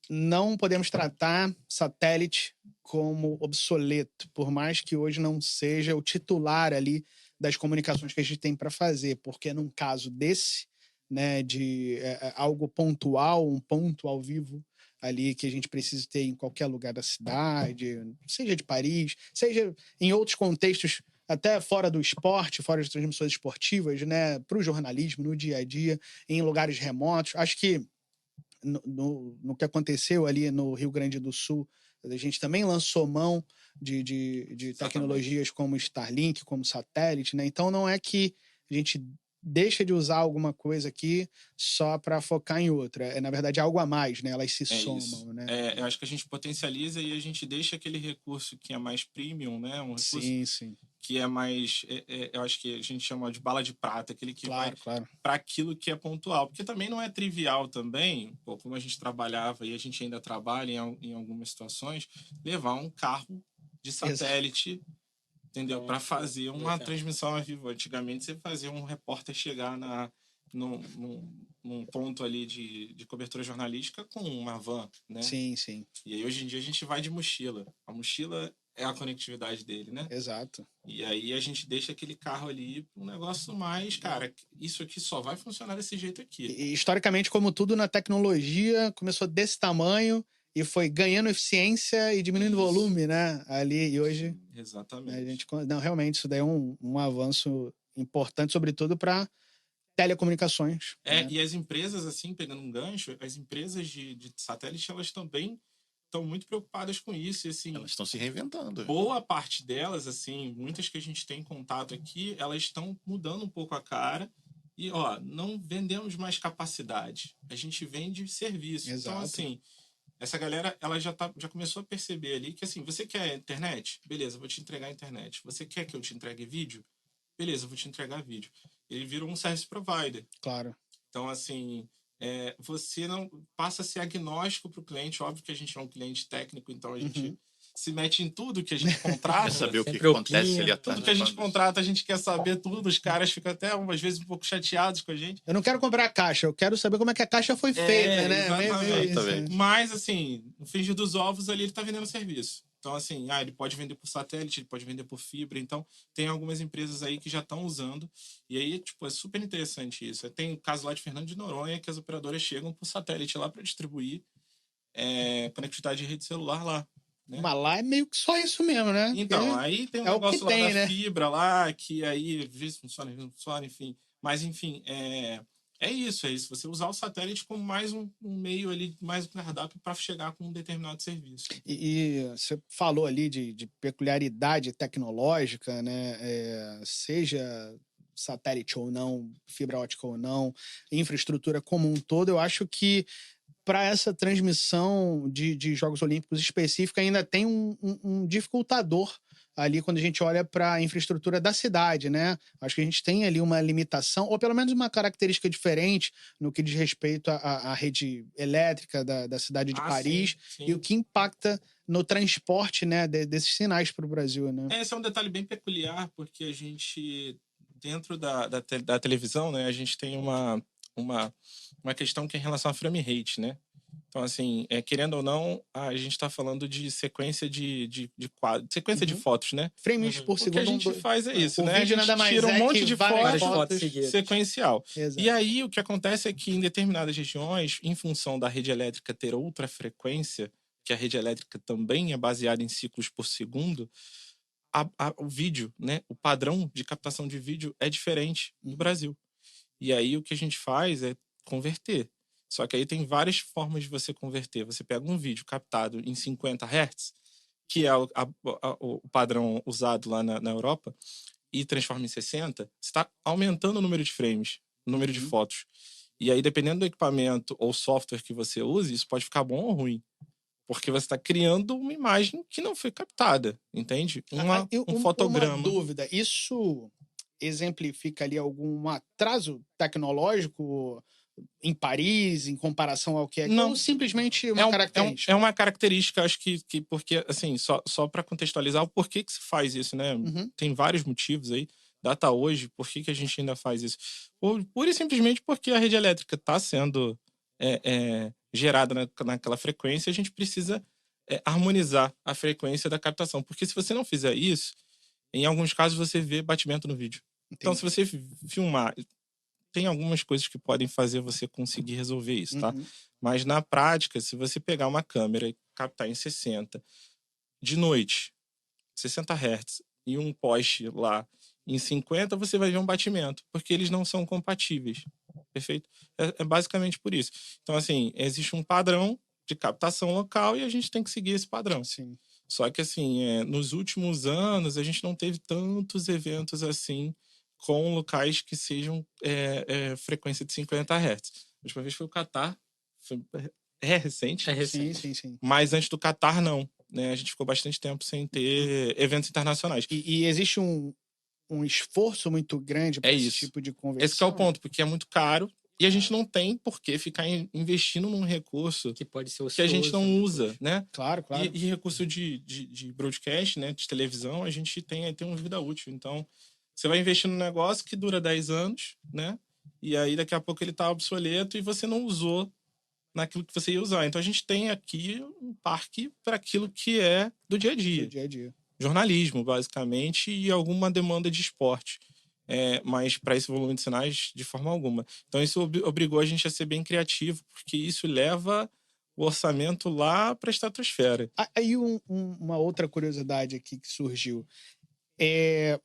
Não podemos tratar satélite como obsoleto, por mais que hoje não seja o titular ali das comunicações que a gente tem para fazer, porque num caso desse, né, de algo pontual, um ponto ao vivo ali que a gente precisa ter em qualquer lugar da cidade, seja de Paris, seja em outros contextos até fora do esporte, fora das transmissões esportivas, né, para o jornalismo, no dia a dia, em lugares remotos. Acho que no que aconteceu ali no Rio Grande do Sul, a gente também lançou mão de tecnologias como Starlink, como satélite, né? Então não é que a gente deixa de usar alguma coisa aqui só para focar em outra. Na verdade, é algo a mais, né? Elas se somam, isso. né? Eu acho que a gente potencializa e a gente deixa aquele recurso que é mais premium, né? Um recurso Sim. que é mais, eu acho que a gente chama de bala de prata, aquele que vai para aquilo que é pontual. Porque também não é trivial também, como a gente trabalhava e a gente ainda trabalha em algumas situações, levar um carro de satélite, entendeu? Para fazer uma transmissão ao vivo. Antigamente, você fazia um repórter chegar num ponto ali de cobertura jornalística com uma van, né? Sim. E aí, hoje em dia, a gente vai de mochila. A mochila é a conectividade dele, né? Exato. E aí a gente deixa aquele carro ali um negócio mais, cara, isso aqui só vai funcionar desse jeito aqui. E, historicamente, como tudo na tecnologia, começou desse tamanho e foi ganhando eficiência e diminuindo volume, né? Ali, e hoje... Exatamente. A gente, não, realmente, isso daí é um avanço importante, sobretudo para telecomunicações. Né? E as empresas, assim, pegando um gancho, as empresas de satélite, elas também estão muito preocupadas com isso. E, assim, elas estão se reinventando. Boa parte delas, assim, muitas que a gente tem contato aqui, elas estão mudando um pouco a cara. E, não vendemos mais capacidade. A gente vende serviço. Exato. Então, assim, essa galera, ela já começou a perceber ali que, assim, você quer internet? Beleza, vou te entregar a internet. Você quer que eu te entregue vídeo? beleza, vou te entregar vídeo. Ele vira um service provider. Claro. Então, assim, você não passa a ser agnóstico para o cliente. Óbvio que a gente é um cliente técnico, então a gente se mete em tudo que a gente contrata. Quer saber o que Sempre acontece ali opina. atrás. Tudo que a gente contrata, a gente quer saber tudo. Os caras ficam até, às vezes, um pouco chateados com a gente. Eu não quero comprar a caixa, eu quero saber como é que a caixa foi feita, né? Exatamente. Isso, né? Mas, assim, no frigir dos ovos ali, ele tá vendendo serviço. Então, assim, ele pode vender por satélite, ele pode vender por fibra. Então, tem algumas empresas aí que já estão usando. E aí, tipo, é super interessante isso. Tem o caso lá de Fernando de Noronha, que as operadoras chegam por satélite lá para distribuir conectividade de rede celular lá. Né? Mas lá é meio que só isso mesmo, né? Então, Porque aí tem um é o que negócio lá tem, da né? fibra lá, que aí às vezes funciona, às vezes não funciona, enfim. Mas, enfim, é isso. Você usar o satélite como mais um meio ali, mais um cardápio para chegar com um determinado serviço. E você falou ali de peculiaridade tecnológica, né? Seja satélite ou não, fibra ótica ou não, infraestrutura como um todo, eu acho que para essa transmissão de Jogos Olímpicos específica ainda tem um dificultador ali quando a gente olha para a infraestrutura da cidade, né? Acho que a gente tem ali uma limitação, ou pelo menos uma característica diferente no que diz respeito à rede elétrica da cidade de Paris Sim. e o que impacta no transporte, né, desses sinais para o Brasil, né? Esse é um detalhe bem peculiar, porque a gente, dentro da televisão, né, a gente tem uma questão que é em relação a frame rate, né? Então, assim, querendo ou não, a gente está falando de sequência de quadro, sequência de fotos, né? Frames por O que segundo. a gente faz é isso, O né? vídeo a nada gente mais tira um é monte que de várias fotos seguidas. sequencial. Exato. E aí, o que acontece é que em determinadas regiões, em função da rede elétrica ter outra frequência, que a rede elétrica também é baseada em ciclos por segundo, o vídeo, né? O padrão de captação de vídeo é diferente no Brasil. E aí, o que a gente faz é converter. Só que aí tem várias formas de você converter. Você pega um vídeo captado em 50 Hz, que é o padrão usado lá na Europa, e transforma em 60, você está aumentando o número de frames, o número de fotos. E aí, dependendo do equipamento ou software que você use, isso pode ficar bom ou ruim. Porque você está criando uma imagem que não foi captada, entende? Um fotograma. Uma dúvida, isso exemplifica ali algum atraso tecnológico em Paris, em comparação ao que é aqui? Não. Ou simplesmente uma característica? É uma característica, acho que porque, assim, só para contextualizar o porquê que se faz isso, né? Tem vários motivos aí. Data hoje, por que a gente ainda faz isso? Pura e simplesmente porque a rede elétrica está sendo gerada naquela frequência, a gente precisa harmonizar a frequência da captação. Porque se você não fizer isso, em alguns casos você vê batimento no vídeo. Entendi. Então, se você filmar, tem algumas coisas que podem fazer você conseguir resolver isso, tá? Mas na prática, se você pegar uma câmera e captar em 60, de noite, 60 Hz, e um poste lá em 50, você vai ver um batimento, porque eles não são compatíveis. Perfeito? É basicamente por isso. Então, assim, existe um padrão de captação local e a gente tem que seguir esse padrão. Sim. Só que, assim, nos últimos anos, a gente não teve tantos eventos assim com locais que sejam frequência de 50 Hz. A última vez foi o Catar. É recente. Sim. Mas antes do Catar, não. Né? A gente ficou bastante tempo sem ter eventos internacionais. E existe um esforço muito grande para esse tipo de conversão? Esse que é o ponto, porque é muito caro e a gente não tem por que ficar investindo num recurso que pode ser que a gente não usa, né? Claro. E recurso de broadcast, né? De televisão, a gente tem uma vida útil. Então, você vai investir num negócio que dura 10 anos, né? E aí, daqui a pouco, ele tá obsoleto e você não usou naquilo que você ia usar. Então, a gente tem aqui um parque para aquilo que é do dia a dia. Jornalismo, basicamente, e alguma demanda de esporte. Mas para esse volume de sinais, de forma alguma. Então, isso obrigou a gente a ser bem criativo, porque isso leva o orçamento lá para a estratosfera. Aí uma outra curiosidade aqui que surgiu.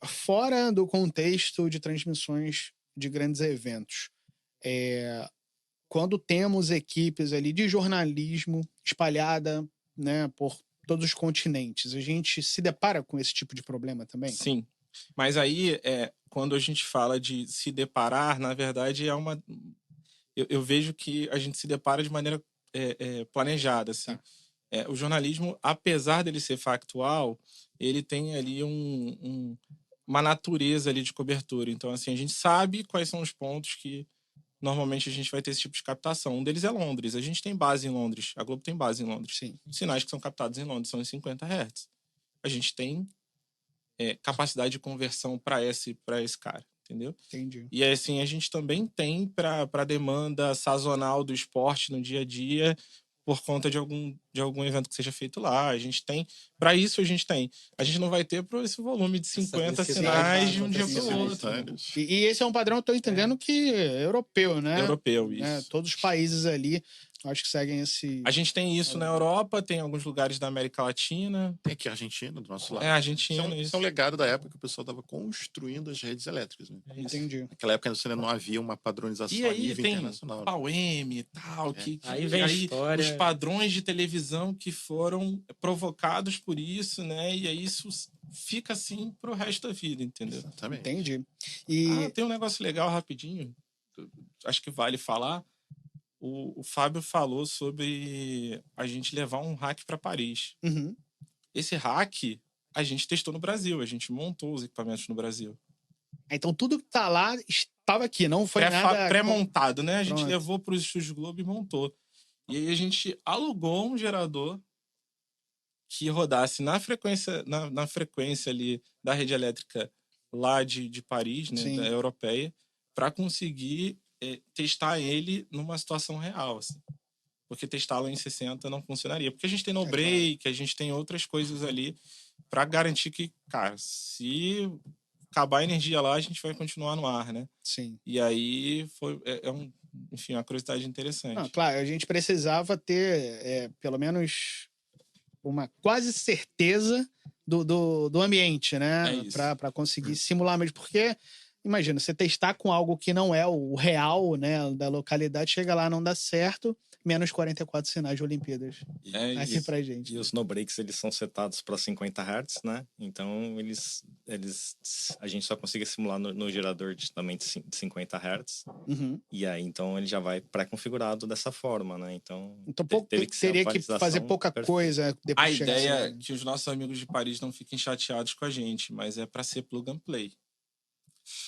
Fora do contexto de transmissões de grandes eventos, quando temos equipes ali de jornalismo espalhada, né, por todos os continentes, a gente se depara com esse tipo de problema também? Sim. Mas aí, quando a gente fala de se deparar, na verdade, eu vejo que a gente se depara de maneira planejada. Assim. O jornalismo, apesar dele ser factual, ele tem ali uma natureza ali de cobertura. Então, assim, a gente sabe quais são os pontos que normalmente a gente vai ter esse tipo de captação. Um deles é Londres. A gente tem base em Londres. A Globo tem base em Londres. Sim. Os sinais que são captados em Londres são em 50 Hz. A gente tem capacidade de conversão para esse cara, entendeu? Entendi. E assim, a gente também tem para demanda sazonal do esporte no dia a dia, por conta de algum evento que seja feito lá. A gente tem, para isso a gente tem. A gente não vai ter por esse volume de 50 sinais de um dia para o outro. E esse é um padrão, eu tô entendendo que é europeu, né? Europeu, isso. Né? Todos os países ali, acho que seguem esse... A gente tem isso na Europa, tem alguns lugares da América Latina. Tem aqui a Argentina, do nosso lado. É, a Argentina, Isso é um legado da época que o pessoal estava construindo as redes elétricas. Né? Entendi. Naquela época não havia uma padronização E a aí nível tem internacional. PAU-M e tal. Aí vem a história. Os padrões de televisão que foram provocados por isso, né? E aí isso fica assim pro resto da vida, entendeu? Exatamente. Entendi. E... tem um negócio legal rapidinho. Acho que vale falar. O Fábio falou sobre a gente levar um hack para Paris. Uhum. Esse hack a gente testou no Brasil, a gente montou os equipamentos no Brasil. Então tudo que tá lá estava aqui, não foi nada... Pré-montado, né? A gente Pronto. levou para os estúdios Globo e montou. E aí a gente alugou um gerador que rodasse na frequência ali da rede elétrica lá de Paris, né? Sim. Da europeia, para conseguir testar ele numa situação real, assim. Porque testá-lo em 60 não funcionaria. Porque a gente tem no break, a gente tem outras coisas ali para garantir que, cara, se acabar a energia lá, a gente vai continuar no ar, né? Sim. E aí enfim, uma curiosidade interessante. Não, claro, a gente precisava ter pelo menos uma quase certeza do ambiente, né? Para conseguir simular mesmo. Porque, imagina, você testar com algo que não é o real, né? Da localidade, chega lá, não dá certo, menos 44 sinais de Olimpíadas. Aqui pra gente. E os no-breaks, eles são setados para 50 Hz, né? Então, a gente só consegue simular no gerador também de 50 Hz. Uhum. E aí, então, ele já vai pré-configurado dessa forma, né? Então teria que fazer pouca coisa. A ideia é que os nossos amigos de Paris não fiquem chateados com a gente, mas é para ser plug and play.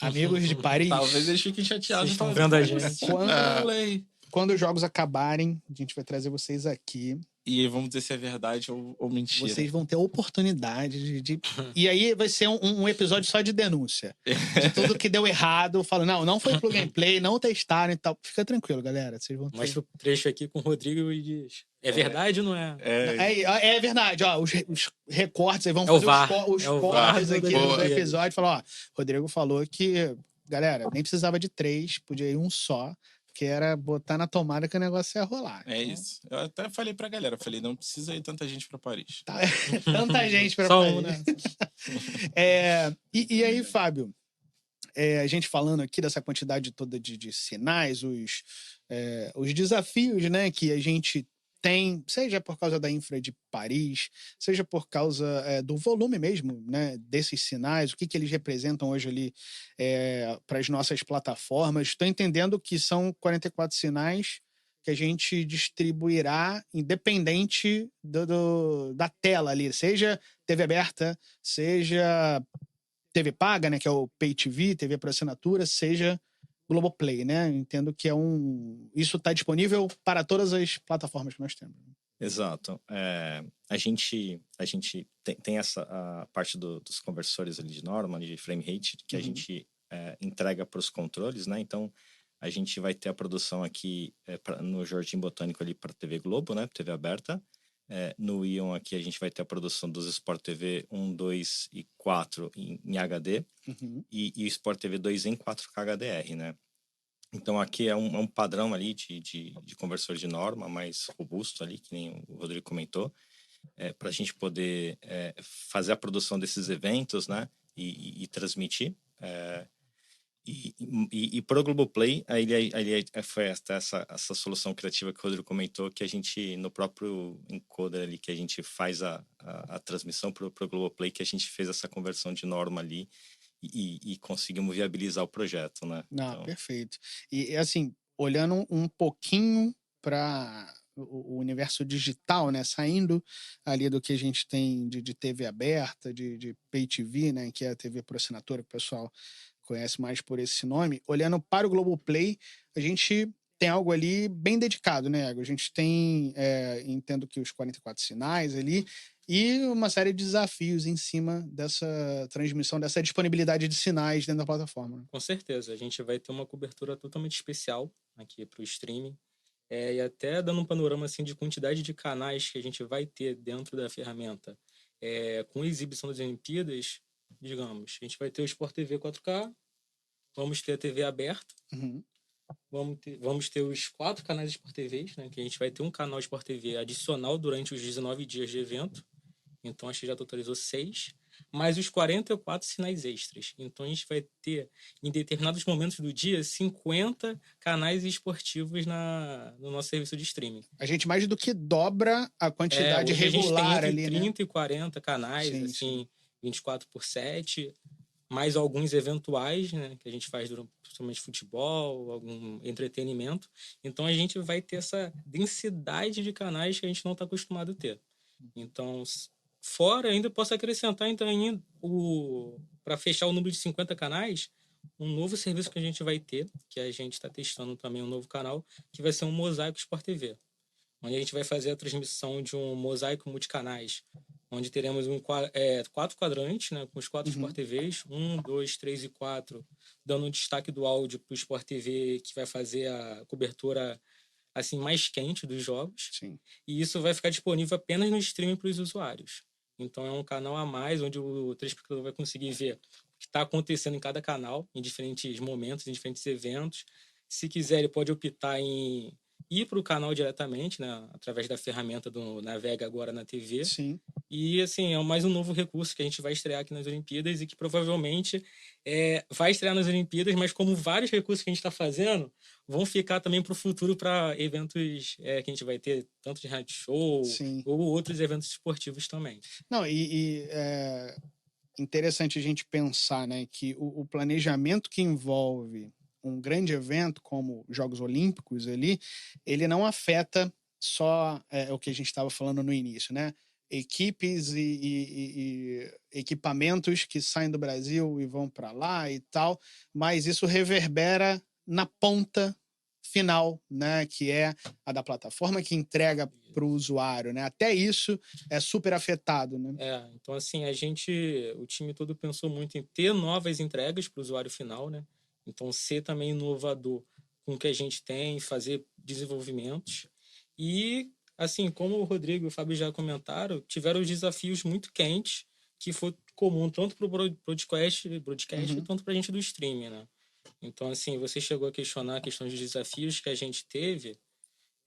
Amigos de Paris? Talvez eles fiquem chateados. Vocês estão vendo a gente. Quando os jogos acabarem, a gente vai trazer vocês aqui. E aí vamos dizer se é verdade ou mentira. Vocês vão ter a oportunidade de... E aí vai ser um episódio só de denúncia. De tudo que deu errado. Falo, não foi plug and play, não testaram e tal. Fica tranquilo, galera. Vocês vão ter... Mostra o trecho aqui com o Rodrigo e diz... É verdade ou não é? É verdade. Ó, os recortes aí vão o fazer VAR. os cortes aqui do episódio. Falar, Rodrigo falou que, galera, nem precisava de 3, podia ir um só. Que era botar na tomada que o negócio ia rolar. Isso. Eu até falei pra galera, não precisa ir tanta gente pra Paris. Tanta gente pra Só Paris. um, né? E aí, Fábio, a gente falando aqui dessa quantidade toda de sinais, os desafios, né, que a gente tem, seja por causa da infra de Paris, seja por causa do volume mesmo, né, desses sinais, o que eles representam hoje ali para as nossas plataformas. Estou entendendo que são 44 sinais que a gente distribuirá independente da tela ali, seja TV aberta, seja TV paga, né, que é o Pay TV, TV por assinatura, seja Globoplay, né? Entendo que isso está disponível para todas as plataformas que nós temos. Exato. A gente tem a parte dos conversores ali de norma, de frame rate, que a gente entrega para os controles, né? Então, a gente vai ter a produção aqui no Jardim Botânico ali para TV Globo, né? TV aberta. No Ion aqui a gente vai ter a produção dos Sport TV 1, 2 e 4 em HD e o Sport TV 2 em 4K HDR, né? Então aqui é um padrão ali de conversor de norma mais robusto ali, que nem o Rodrigo comentou, para a gente poder fazer a produção desses eventos, né? E transmitir. E para o Globoplay, aí foi essa solução criativa que o Rodrigo comentou, que a gente, no próprio encoder ali, que a gente faz a transmissão para o Globoplay, que a gente fez essa conversão de norma ali e conseguimos viabilizar o projeto, né? Perfeito. E assim, olhando um pouquinho para o universo digital, né? Saindo ali do que a gente tem de TV aberta, de Pay TV, né? Que é a TV por assinatura, que o pessoal conhece mais por esse nome. Olhando para o Globoplay, a gente tem algo ali bem dedicado, né, Ego? A gente tem, entendo que os 44 sinais ali, e uma série de desafios em cima dessa transmissão, dessa disponibilidade de sinais dentro da plataforma, né? Com certeza, a gente vai ter uma cobertura totalmente especial aqui para o streaming. E até dando um panorama assim, de quantidade de canais que a gente vai ter dentro da ferramenta. Com a exibição das Olimpíadas, digamos, a gente vai ter o Sport TV 4K, vamos ter a TV aberta, Uhum. vamos ter os 4 canais Sport TVs, né? Que a gente vai ter um canal Sport TV adicional durante os 19 dias de evento. Então, acho que já totalizou 6. Mais os 44 sinais extras. Então, a gente vai ter, em determinados momentos do dia, 50 canais esportivos no nosso serviço de streaming. A gente mais do que dobra a quantidade Hoje regular a gente tem entre ali, 30 e 40 canais, Sim, assim, sim. 24/7, mais alguns eventuais, né, que a gente faz durante, principalmente futebol, algum entretenimento. Então, a gente vai ter essa densidade de canais que a gente não está acostumado a ter. Então, fora, ainda posso acrescentar, então, para fechar o número de 50 canais, um novo serviço que a gente vai ter, que a gente está testando também um novo canal, que vai ser um Mosaico Sport TV, onde a gente vai fazer a transmissão de um mosaico multicanais, onde teremos 4 quadrantes, né, com os 4 Uhum. Sport TVs, 1, 2, 3 e 4, dando um destaque do áudio para o Sport TV, que vai fazer a cobertura assim mais quente dos jogos. Sim. E isso vai ficar disponível apenas no streaming para os usuários. Então é um canal a mais, onde o telespectador vai conseguir ver o que está acontecendo em cada canal, em diferentes momentos, em diferentes eventos. Se quiser, ele pode optar em ir para o canal diretamente, né, através da ferramenta do Navega Agora na TV. Sim. E, assim, é mais um novo recurso que a gente vai estrear aqui nas Olimpíadas e que provavelmente vai estrear nas Olimpíadas, mas como vários recursos que a gente está fazendo vão ficar também para o futuro, para eventos que a gente vai ter, tanto de rádio show Sim. ou outros eventos esportivos também. Não, é interessante a gente pensar, né, que o planejamento que envolve um grande evento como Jogos Olímpicos ali, ele não afeta só o que a gente estava falando no início, né? Equipes e equipamentos que saem do Brasil e vão para lá e tal, mas isso reverbera na ponta final, né, que é a da plataforma que entrega para o usuário, né? Até isso é super afetado, né? Então, assim, o time todo pensou muito em ter novas entregas para o usuário final, né? Então, ser também inovador com o que a gente tem, fazer desenvolvimentos. E, assim, como o Rodrigo e o Fábio já comentaram, tiveram desafios muito quentes, que foi comum tanto para o broadcast Uhum. quanto para a gente do streaming, né? Então, assim, você chegou a questionar a questão de desafios que a gente teve.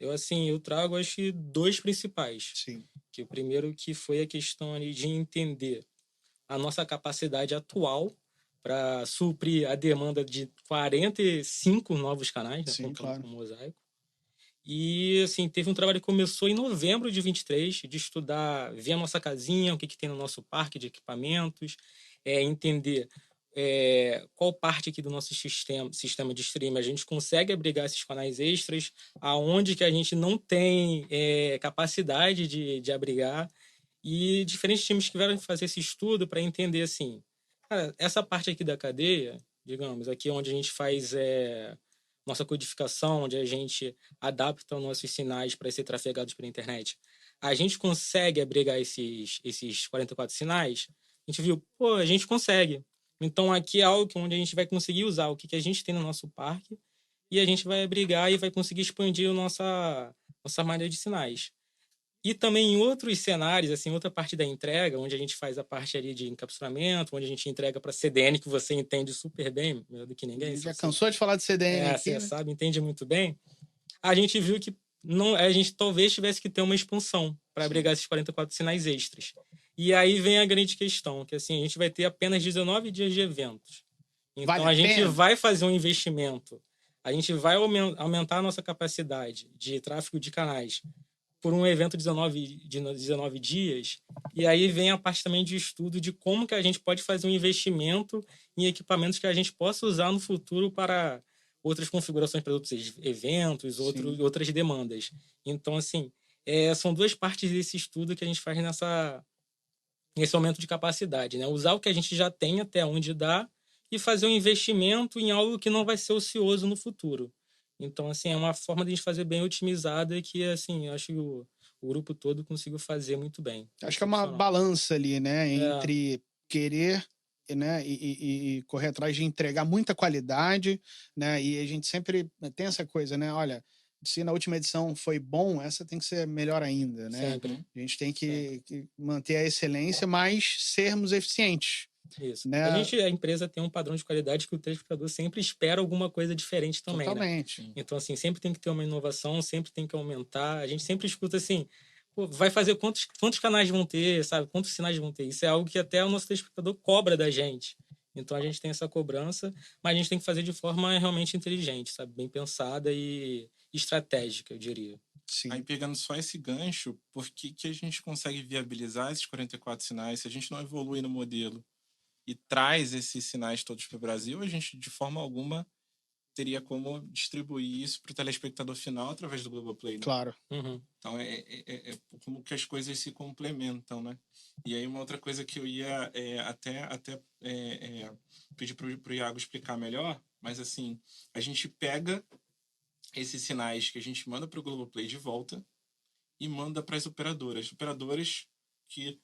Eu trago, acho que, 2 principais. Sim. Que o primeiro que foi a questão ali de entender a nossa capacidade atual para suprir a demanda de 45 novos canais, né, Sim, contando claro. com o Mosaico. E, assim, teve um trabalho que começou em novembro de 23, de estudar, ver a nossa casinha, o que tem no nosso parque de equipamentos, entender qual parte aqui do nosso sistema de streaming a gente consegue abrigar esses canais extras, aonde que a gente não tem capacidade de abrigar. E diferentes times que vieram fazer esse estudo para entender, assim, essa parte aqui da cadeia, digamos, aqui onde a gente faz nossa codificação, onde a gente adapta os nossos sinais para ser trafegados pela internet, a gente consegue abrigar esses 44 sinais? A gente viu, pô, a gente consegue. Então, aqui é algo onde a gente vai conseguir usar o que a gente tem no nosso parque e a gente vai abrigar e vai conseguir expandir a nossa malha de sinais. E também em outros cenários, assim, outra parte da entrega, onde a gente faz a parte ali de encapsulamento, onde a gente entrega para CDN, que você entende super bem, melhor do que ninguém. Já cansou de falar de CDN aqui, você né? sabe, entende muito bem. A gente viu que a gente talvez tivesse que ter uma expansão para abrigar esses 44 sinais extras. E aí vem a grande questão, que assim, a gente vai ter apenas 19 dias de eventos. Então, Vale a a gente pena? vai fazer um investimento, a gente vai aumentar a nossa capacidade de tráfego de canais por um evento de 19 dias, e aí vem a parte também de estudo de como que a gente pode fazer um investimento em equipamentos que a gente possa usar no futuro para outras configurações para outros eventos, outras demandas. Então, assim, são duas partes desse estudo que a gente faz nesse aumento de capacidade, né? Usar o que a gente já tem até onde dá e fazer um investimento em algo que não vai ser ocioso no futuro. Então, assim, é uma forma de a gente fazer bem otimizada que, assim, eu acho que o grupo todo conseguiu fazer muito bem. Acho que é uma balança ali, né? Entre querer, né, e correr atrás de entregar muita qualidade, né? E a gente sempre tem essa coisa, né? Olha, se na última edição foi bom, essa tem que ser melhor ainda, né? Sempre. A gente tem que manter a excelência, mas sermos eficientes. Isso. Né? A empresa tem um padrão de qualidade que o telespectador sempre espera alguma coisa diferente também, Totalmente. né? Então, assim, sempre tem que ter uma inovação, sempre tem que aumentar. A gente sempre escuta assim, pô, vai fazer quantos canais vão ter, sabe? Quantos sinais vão ter? Isso é algo que até o nosso telespectador cobra da gente. Então, a gente tem essa cobrança, mas a gente tem que fazer de forma realmente inteligente, sabe? Bem pensada e estratégica, eu diria. Sim. Aí, pegando só esse gancho, por que a gente consegue viabilizar esses 44 sinais se a gente não evolui no modelo e traz esses sinais todos para o Brasil? A gente, de forma alguma, teria como distribuir isso para o telespectador final através do Globoplay, né? Claro. Uhum. Então, é como que as coisas se complementam, né? E aí, uma outra coisa que eu ia até pedir para o Iago explicar melhor, mas, assim, a gente pega esses sinais que a gente manda para o Globoplay de volta e manda para as operadoras que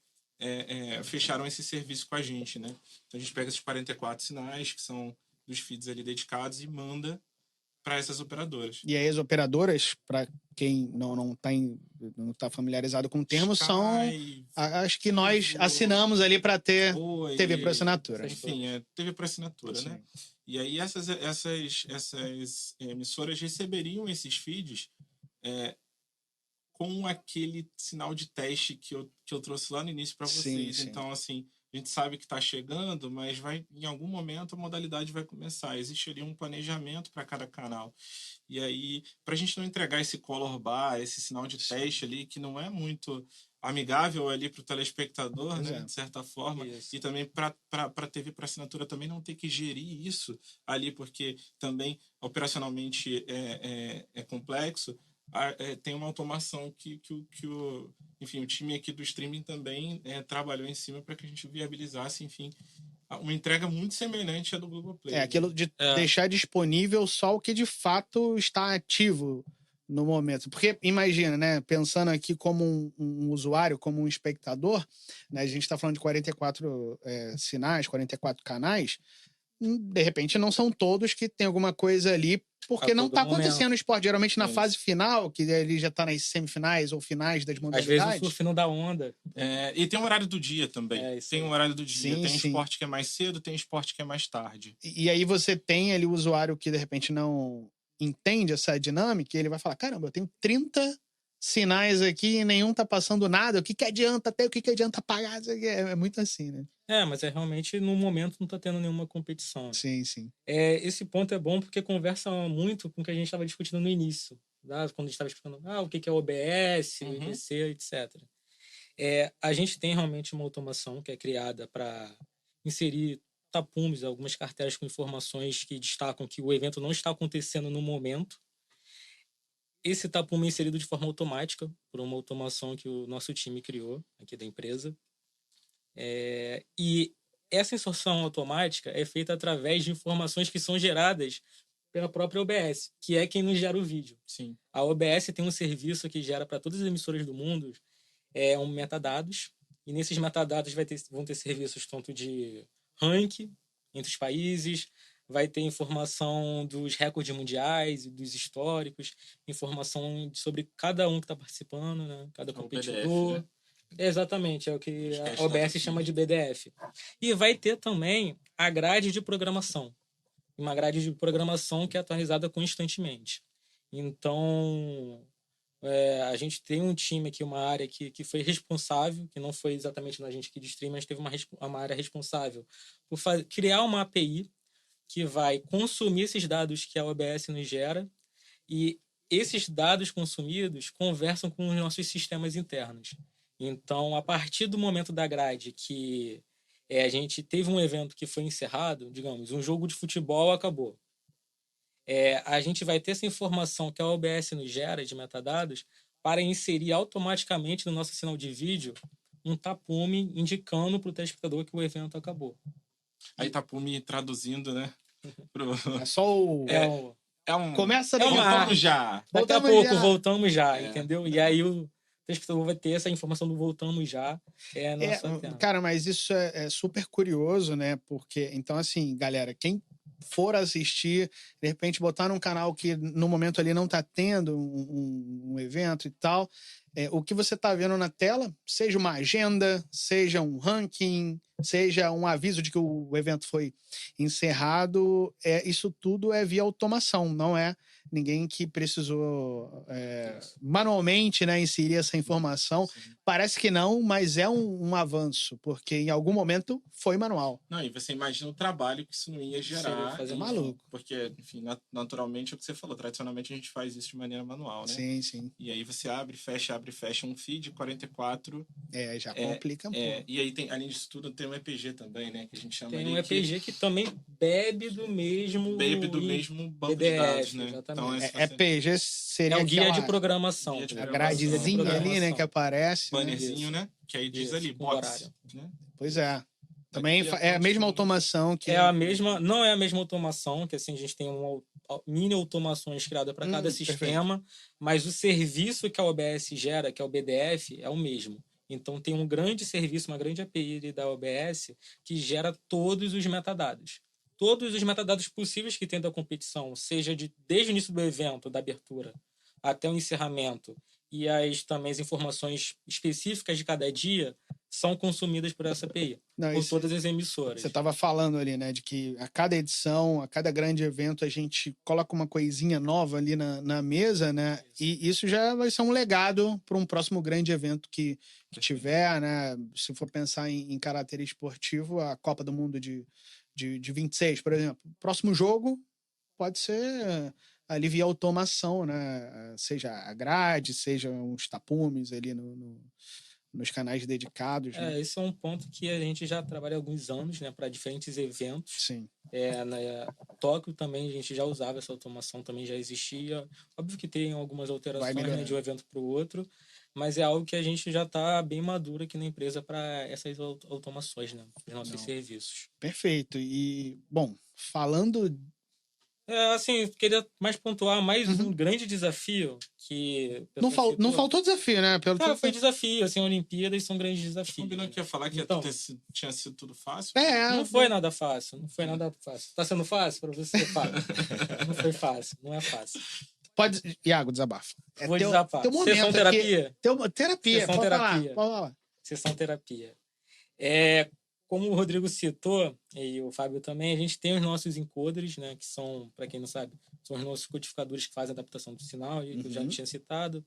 fecharam esse serviço com a gente, né? Então, a gente pega esses 44 sinais, que são dos feeds ali dedicados, e manda para essas operadoras. E aí as operadoras, para quem não tá familiarizado com o termo, Sky, são as que nós assinamos ali para ter TV por assinatura. Enfim, TV por assinatura, né? E aí essas emissoras receberiam esses feeds com aquele sinal de teste que eu trouxe lá no início para vocês. Sim. Então, assim, a gente sabe que está chegando, mas em algum momento a modalidade vai começar. Existiria um planejamento para cada canal. E aí, para a gente não entregar esse color bar, esse sinal de teste ali, que não é muito amigável ali para o telespectador, né, de certa forma, e também para a TV para assinatura também não ter que gerir isso ali, porque também operacionalmente é complexo. Tem uma automação que o time aqui do streaming também trabalhou em cima para que a gente viabilizasse, enfim, uma entrega muito semelhante à do Globoplay. Aquilo de deixar disponível só o que de fato está ativo no momento. Porque imagina, né? Pensando aqui como um usuário, como um espectador, né? A gente está falando de 44 sinais, 44 canais. De repente, não são todos que tem alguma coisa ali, porque não está acontecendo o esporte. Geralmente na fase final, que ele já está nas semifinais ou finais das modalidades. Às vezes o surf não dá onda. E tem um horário do dia também. Tem um horário do dia. Sim, tem esporte que é mais cedo, tem esporte que é mais tarde. E aí você tem ali o usuário que de repente não entende essa dinâmica e ele vai falar, caramba, eu tenho 30 sinais aqui e nenhum tá passando nada, o que adianta até, o que adianta pagar? É muito assim, né? Mas realmente no momento não tá tendo nenhuma competição. Sim. Esse ponto é bom porque conversa muito com o que a gente estava discutindo no início, quando a gente estava explicando o que é OBS, IBC, etc. A gente tem realmente uma automação que é criada para inserir tapumes, algumas cartelas com informações que destacam que o evento não está acontecendo no momento. Esse tapume é inserido de forma automática por uma automação que o nosso time criou aqui da empresa. E essa inserção automática é feita através de informações que são geradas pela própria OBS, que é quem nos gera o vídeo. Sim. A OBS tem um serviço que gera para todas as emissoras do mundo metadados, e nesses metadados vão ter serviços tanto de ranking entre os países, vai ter informação dos recordes mundiais e dos históricos, informação sobre cada um que está participando, né? Cada competidor. PDF, né? Exatamente, é o que a OBS chama de BDF. E vai ter também a grade de programação. Uma grade de programação que é atualizada constantemente. Então, a gente tem um time aqui, uma área que foi responsável, que não foi exatamente na gente aqui de stream, mas teve uma área responsável por criar uma API que vai consumir esses dados que a OBS nos gera, e esses dados consumidos conversam com os nossos sistemas internos. Então, a partir do momento da grade que a gente teve um evento que foi encerrado, digamos, um jogo de futebol acabou. A gente vai ter essa informação que a OBS nos gera de metadados para inserir automaticamente no nosso sinal de vídeo um tapume indicando para o telespectador que o evento acabou. Aí Tapume traduzindo, né? É só o... Começa é uma voltamos já. Daqui a pouco, voltamos já, entendeu? E aí o telespectador vai ter essa informação do voltamos já. Cara, mas isso é super curioso, né? Porque, então, assim, galera, quem for assistir, de repente botar num canal que no momento ali não tá tendo um evento e tal, o que você tá vendo na tela, seja uma agenda, seja um ranking, seja um aviso de que o evento foi encerrado, isso tudo é via automação, não é ninguém que precisou manualmente, né, inserir essa informação. Sim. Parece que não, mas é um avanço, porque em algum momento foi manual. Não, e você imagina o trabalho que isso não ia gerar. Fazer maluco. Porque, enfim, naturalmente é o que você falou. Tradicionalmente a gente faz isso de maneira manual, né? Sim, sim. E aí você abre, fecha um feed, 44. Já complica um pouco. E aí, além disso tudo, tem um EPG também, né? Que a gente chama tem ali um EPG que também bebe do mesmo banco PDF, de dados, né? exatamente. Então, EPG seria o guia aquela, de programação. guia de a programação. gradezinha ali, né, que aparece. Bannerzinho, né? né? Que aí diz Isso, ali, com bots. horário. Né? Pois é. Também Aqui é a mesma automação que... Não é a mesma automação, que assim, a gente tem mini automações criadas para cada sistema, mas o serviço que a OBS gera, que é o BDF, é o mesmo. Então tem um grande serviço, uma grande API da OBS que gera todos os metadados. Todos os metadados possíveis que tem da competição, seja desde o início do evento, da abertura, até o encerramento, e também as informações específicas de cada dia são consumidas por essa API, por todas as emissoras. Você estava falando ali, né, de que a cada edição, a cada grande evento, a gente coloca uma coisinha nova ali na mesa, né? E isso já vai ser um legado para um próximo grande evento que tiver, né? Se for pensar em caráter esportivo, a Copa do Mundo de 26, por exemplo. Próximo jogo pode ser ali via automação, né? Seja a grade, seja uns tapumes ali nos canais dedicados. Né? Esse é um ponto que a gente já trabalha há alguns anos, né, para diferentes eventos. Sim. Na Tóquio também a gente já usava essa automação, também já existia. Óbvio que tem algumas alterações, né, de um evento para o outro, mas é algo que a gente já está bem maduro aqui na empresa para essas automações, né, dos nossos serviços. Perfeito. E, bom, falando... assim, queria mais pontuar mais um grande desafio que... Não faltou desafio, né? Foi desafio, assim, Olimpíadas são grandes desafios. Combinou que ia falar que tinha sido tudo fácil? Não foi nada fácil, não foi nada fácil. Tá sendo fácil para você? Não foi fácil, não é fácil. Pode... Iago, desabafa. Vou desabafar. Teu momento Sessão terapia? Terapia, Sessão pode terapia. falar. Sessão terapia. Como o Rodrigo citou, e o Fábio também, a gente tem os nossos encoders, né, que são, para quem não sabe, são os nossos codificadores que fazem a adaptação do sinal, que eu já tinha citado,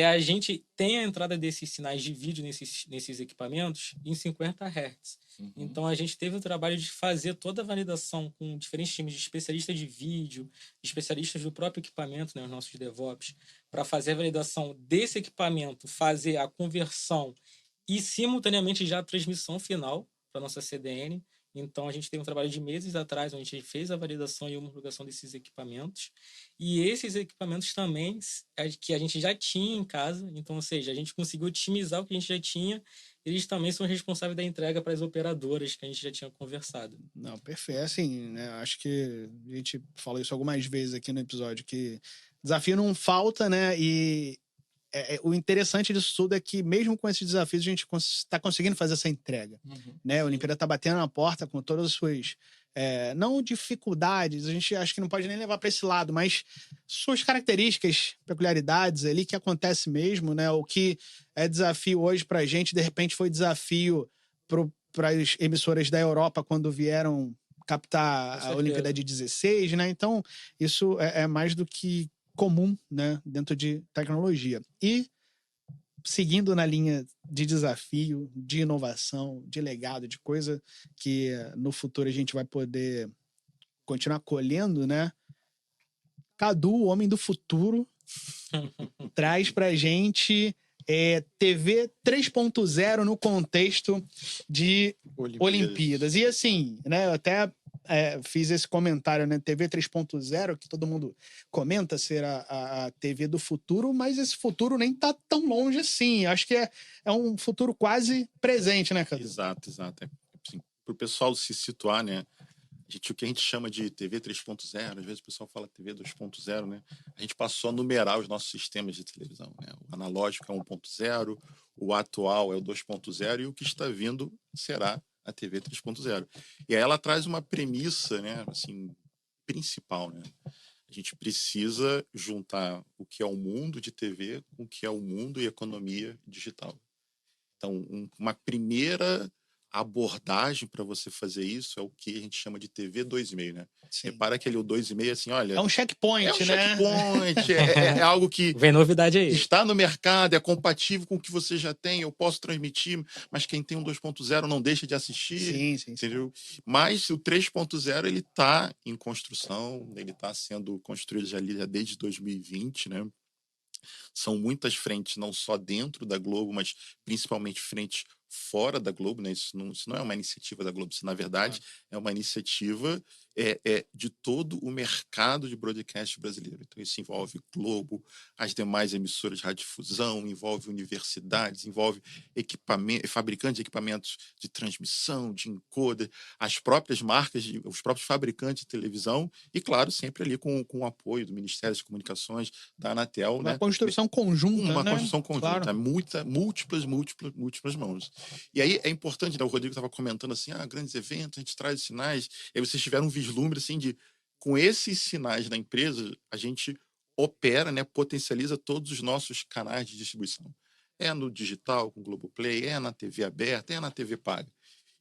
a gente tem a entrada desses sinais de vídeo nesses equipamentos em 50 Hz. Então, a gente teve o trabalho de fazer toda a validação com diferentes times de especialistas de vídeo, especialistas do próprio equipamento, né, os nossos DevOps, para fazer a validação desse equipamento, fazer a conversão e, simultaneamente, já a transmissão final para a nossa CDN. Então, a gente tem um trabalho de meses atrás, onde a gente fez a validação e homologação desses equipamentos. E esses equipamentos também, que a gente já tinha em casa, então, ou seja, a gente conseguiu otimizar o que a gente já tinha, eles também são responsáveis da entrega para as operadoras, que a gente já tinha conversado. Não, perfeito. Assim, né? Acho que a gente falou isso algumas vezes aqui no episódio, que desafio não falta, né? E o interessante disso tudo é que, mesmo com esses desafios, a gente está conseguindo fazer essa entrega. Né? A Olimpíada está batendo na porta com todas as suas... não dificuldades, a gente acho que não pode nem levar para esse lado, mas suas características, peculiaridades ali que acontece mesmo, né? O que é desafio hoje para a gente, de repente foi desafio para as emissoras da Europa quando vieram captar a Olimpíada de 16, né? Então, isso é mais do que comum, né, dentro de tecnologia. E, seguindo na linha de desafio, de inovação, de legado, de coisa que no futuro a gente vai poder continuar colhendo, né? Cadu, o homem do futuro, traz pra gente TV 3.0 no contexto de Olimpíadas. E assim, né, eu até fiz esse comentário, né? TV 3.0, que todo mundo comenta ser a TV do futuro, mas esse futuro nem tá tão longe assim. Acho que é um futuro quase presente, né, Cadu? Exato. Assim, para o pessoal se situar, né? O que a gente chama de TV 3.0, às vezes o pessoal fala TV 2.0, né? A gente passou a numerar os nossos sistemas de televisão, né? O analógico é 1.0, o atual é o 2.0 e o que está vindo será a TV 3.0. E aí ela traz uma premissa, né, assim, principal, né? A gente precisa juntar o que é o mundo de TV com o que é o mundo e economia digital. Então, uma primeira abordagem para você fazer isso é o que a gente chama de TV 2,5, né? Sim. Repara que ele, o 2,5, assim, olha... É um checkpoint, né? Checkpoint, é algo que Vem novidade aí. está no mercado, é compatível com o que você já tem, eu posso transmitir, mas quem tem um 2.0 não deixa de assistir, Sim. entendeu? Mas o 3.0, ele está em construção, ele está sendo construído já desde 2020, né? São muitas frentes, não só dentro da Globo, mas principalmente frentes fora da Globo, né? Isso não é uma iniciativa da Globo, isso, na verdade, é uma iniciativa de todo o mercado de broadcast brasileiro. Então, isso envolve Globo, as demais emissoras de radiodifusão, envolve universidades, envolve fabricantes de equipamentos de transmissão, de encoder, as próprias marcas, os próprios fabricantes de televisão e, claro, sempre ali com o apoio do Ministério das Comunicações, da Anatel, Uma né? construção conjunta, Uma né? construção conjunta, Claro. múltiplas mãos. E aí é importante, né? O Rodrigo estava comentando assim, grandes eventos, a gente traz sinais, e aí vocês tiveram um vislumbre assim de, com esses sinais da empresa, a gente opera, né? Potencializa todos os nossos canais de distribuição. É no digital, com o Globoplay, é na TV aberta, é na TV paga.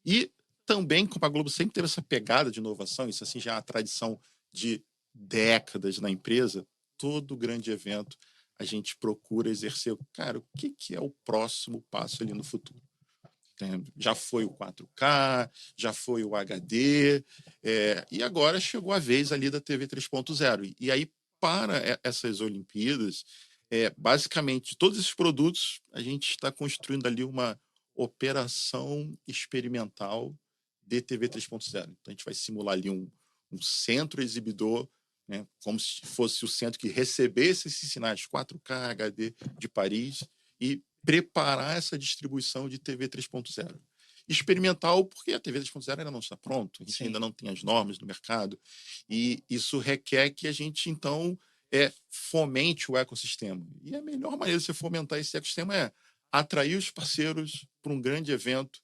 E também, como a Globo sempre teve essa pegada de inovação, isso assim já é uma tradição de décadas na empresa, todo grande evento a gente procura exercer, cara, o que é o próximo passo ali no futuro? Já foi o 4K, já foi o HD, e agora chegou a vez ali da TV 3.0. E aí, para essas Olimpíadas, basicamente, todos esses produtos, a gente está construindo ali uma operação experimental de TV 3.0. Então, a gente vai simular ali um centro exibidor, né, como se fosse o centro que recebesse esses sinais 4K, HD de Paris e preparar essa distribuição de TV 3.0. Experimental, porque a TV 3.0 ainda não está pronta, a gente ainda não tem as normas no mercado, e isso requer que a gente, então, fomente o ecossistema. E a melhor maneira de você fomentar esse ecossistema é atrair os parceiros para um grande evento,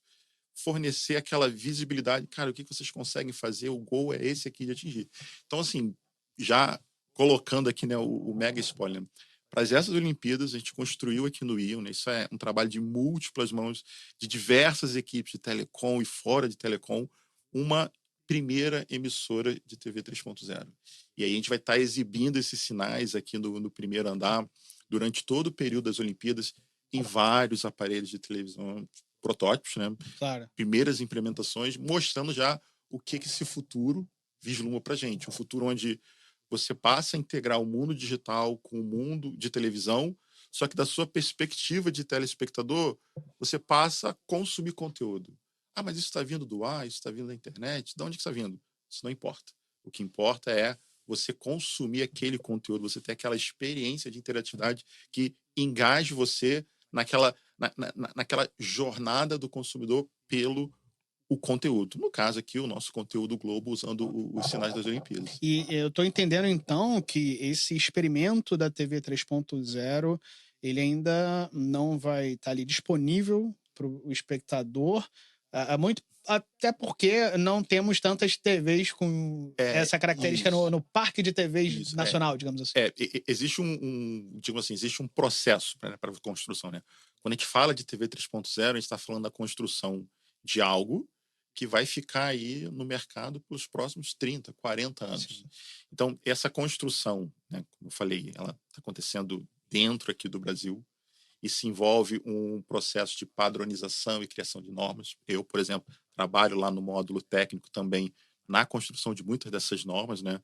fornecer aquela visibilidade. Cara, o que vocês conseguem fazer? O gol é esse aqui de atingir. Então, assim, já colocando aqui, né, o mega spoiler, para essas Olimpíadas, a gente construiu aqui no Rio, né, isso é um trabalho de múltiplas mãos, de diversas equipes de telecom e fora de telecom, uma primeira emissora de TV 3.0. E aí a gente vai estar exibindo esses sinais aqui no primeiro andar, durante todo o período das Olimpíadas, em vários aparelhos de televisão, protótipos, né? Claro. Primeiras implementações, mostrando já o que esse futuro vislumbra para a gente. Um futuro onde você passa a integrar o mundo digital com o mundo de televisão, só que da sua perspectiva de telespectador, você passa a consumir conteúdo. Mas isso está vindo do ar, isso está vindo da internet, de onde que está vindo? Isso não importa. O que importa é você consumir aquele conteúdo, você ter aquela experiência de interatividade que engaje você naquela jornada do consumidor pelo o conteúdo. No caso aqui, o nosso conteúdo Globo usando os sinais das Olimpíadas. E eu estou entendendo, então, que esse experimento da TV 3.0, ele ainda não vai estar ali disponível para o espectador, até porque não temos tantas TVs com essa característica no parque de TVs nacional, digamos assim. Existe digamos assim, existe um processo para a construção, né? Quando a gente fala de TV 3.0, a gente está falando da construção de algo que vai ficar aí no mercado pelos próximos 30, 40 anos. Sim. Então, essa construção, né, como eu falei, ela está acontecendo dentro aqui do Brasil. Isso envolve um processo de padronização e criação de normas. Eu, por exemplo, trabalho lá no módulo técnico também na construção de muitas dessas normas, né?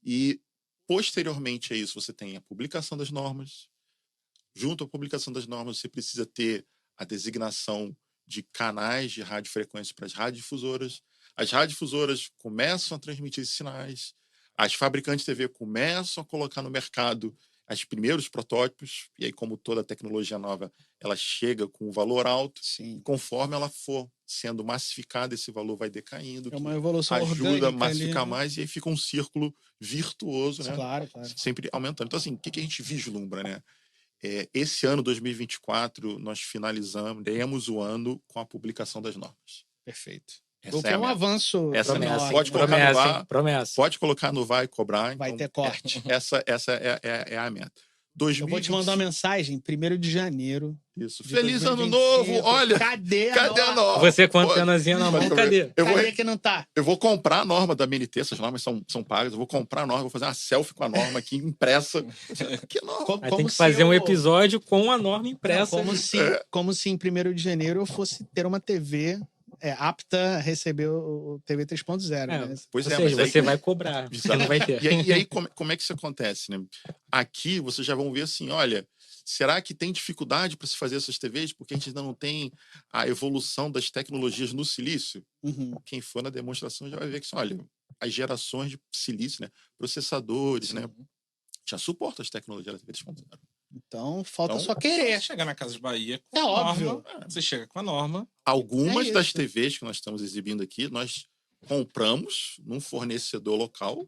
E, posteriormente a isso, você tem a publicação das normas. Junto à publicação das normas, você precisa ter a designação de canais de radiofrequência para as radiodifusoras. as radiodifusoras começam a transmitir sinais, as fabricantes de TV começam a colocar no mercado os primeiros protótipos, e aí, como toda tecnologia nova, ela chega com um valor alto, Sim. e conforme ela for sendo massificada, esse valor vai decaindo, É uma evolução ajuda orgânica a massificar ali, né? mais, e aí fica um círculo virtuoso, né? Claro, claro. Sempre aumentando. Então, assim, o que a gente vislumbra, né? Esse ano, 2024, nós finalizamos o ano com a publicação das normas. Perfeito. Essa Foi é a um meta. avanço Essa é a meta. enorme. Pode colocar no Promessa, VAR, hein? Promessa. pode colocar no VAR e cobrar. Vai então, ter corte. Essa é a meta. Eu vou te mandar uma mensagem, 1º de janeiro. Isso. de Feliz ano 2025. novo! Olha, Cadê a cadê a norma? norma? Você com a Olha, antenazinha na mão, eu- cadê? Eu vou, Cadê que não tá? eu vou comprar a norma da BNT, essas normas são pagas. Eu vou comprar a norma, vou fazer uma selfie com a norma aqui impressa. Que norma? Aí tem que fazer um episódio com a norma impressa. Não, como se em 1º de janeiro eu fosse ter uma TV apta a receber o TV 3.0. Né? Pois Ou é, seja, mas aí- você vai cobrar, você não vai ter. E aí como é que isso acontece, né? Aqui vocês já vão ver assim, olha, será que tem dificuldade para se fazer essas TVs porque a gente ainda não tem a evolução das tecnologias no silício? Uhum. Quem for na demonstração já vai ver que, olha, as gerações de silício, né? Processadores, né? Já suportam as tecnologias da TV 3.0. Então, falta Então, só querer. Você chegar na Casa de Bahia com É a óbvio. norma, você chega com a norma. Algumas É das isso. TVs que nós estamos exibindo aqui, nós compramos num fornecedor local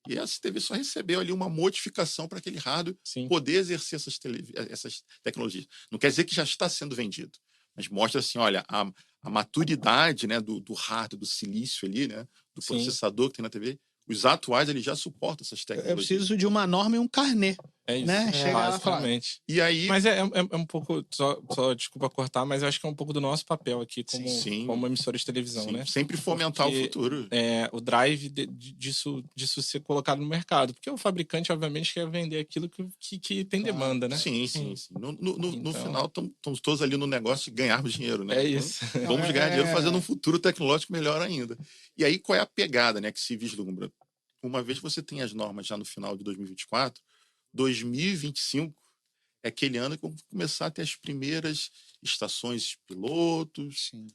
e essa TV só recebeu ali uma modificação para aquele hardware Sim. poder exercer essas tecnologias. Não quer dizer que já está sendo vendido, mas mostra assim, olha, a maturidade, né, do hardware, do silício ali, né, do Sim. processador que tem na TV. Os atuais ele já suportam essas Eu tecnologias. preciso de uma norma e um carnê. É isso. Né? Chega lá e fala. basicamente. E aí, Mas é um pouco, só desculpa cortar, mas eu acho que é um pouco do nosso papel aqui Sim. como emissora de televisão, sim, né? sempre fomentar Porque, o futuro. O drive disso ser colocado no mercado. Porque o fabricante, obviamente, quer vender aquilo que tem demanda, né? Sim. No Então- final, estamos todos ali no negócio de ganharmos dinheiro, né? É Então, isso. vamos ganhar dinheiro fazendo um futuro tecnológico melhor ainda. E aí, qual é a pegada, né, que se vislumbra? Uma vez que você tem as normas já no final de 2024, 2025 é aquele ano que vão começar a ter as primeiras estações pilotos, Sim.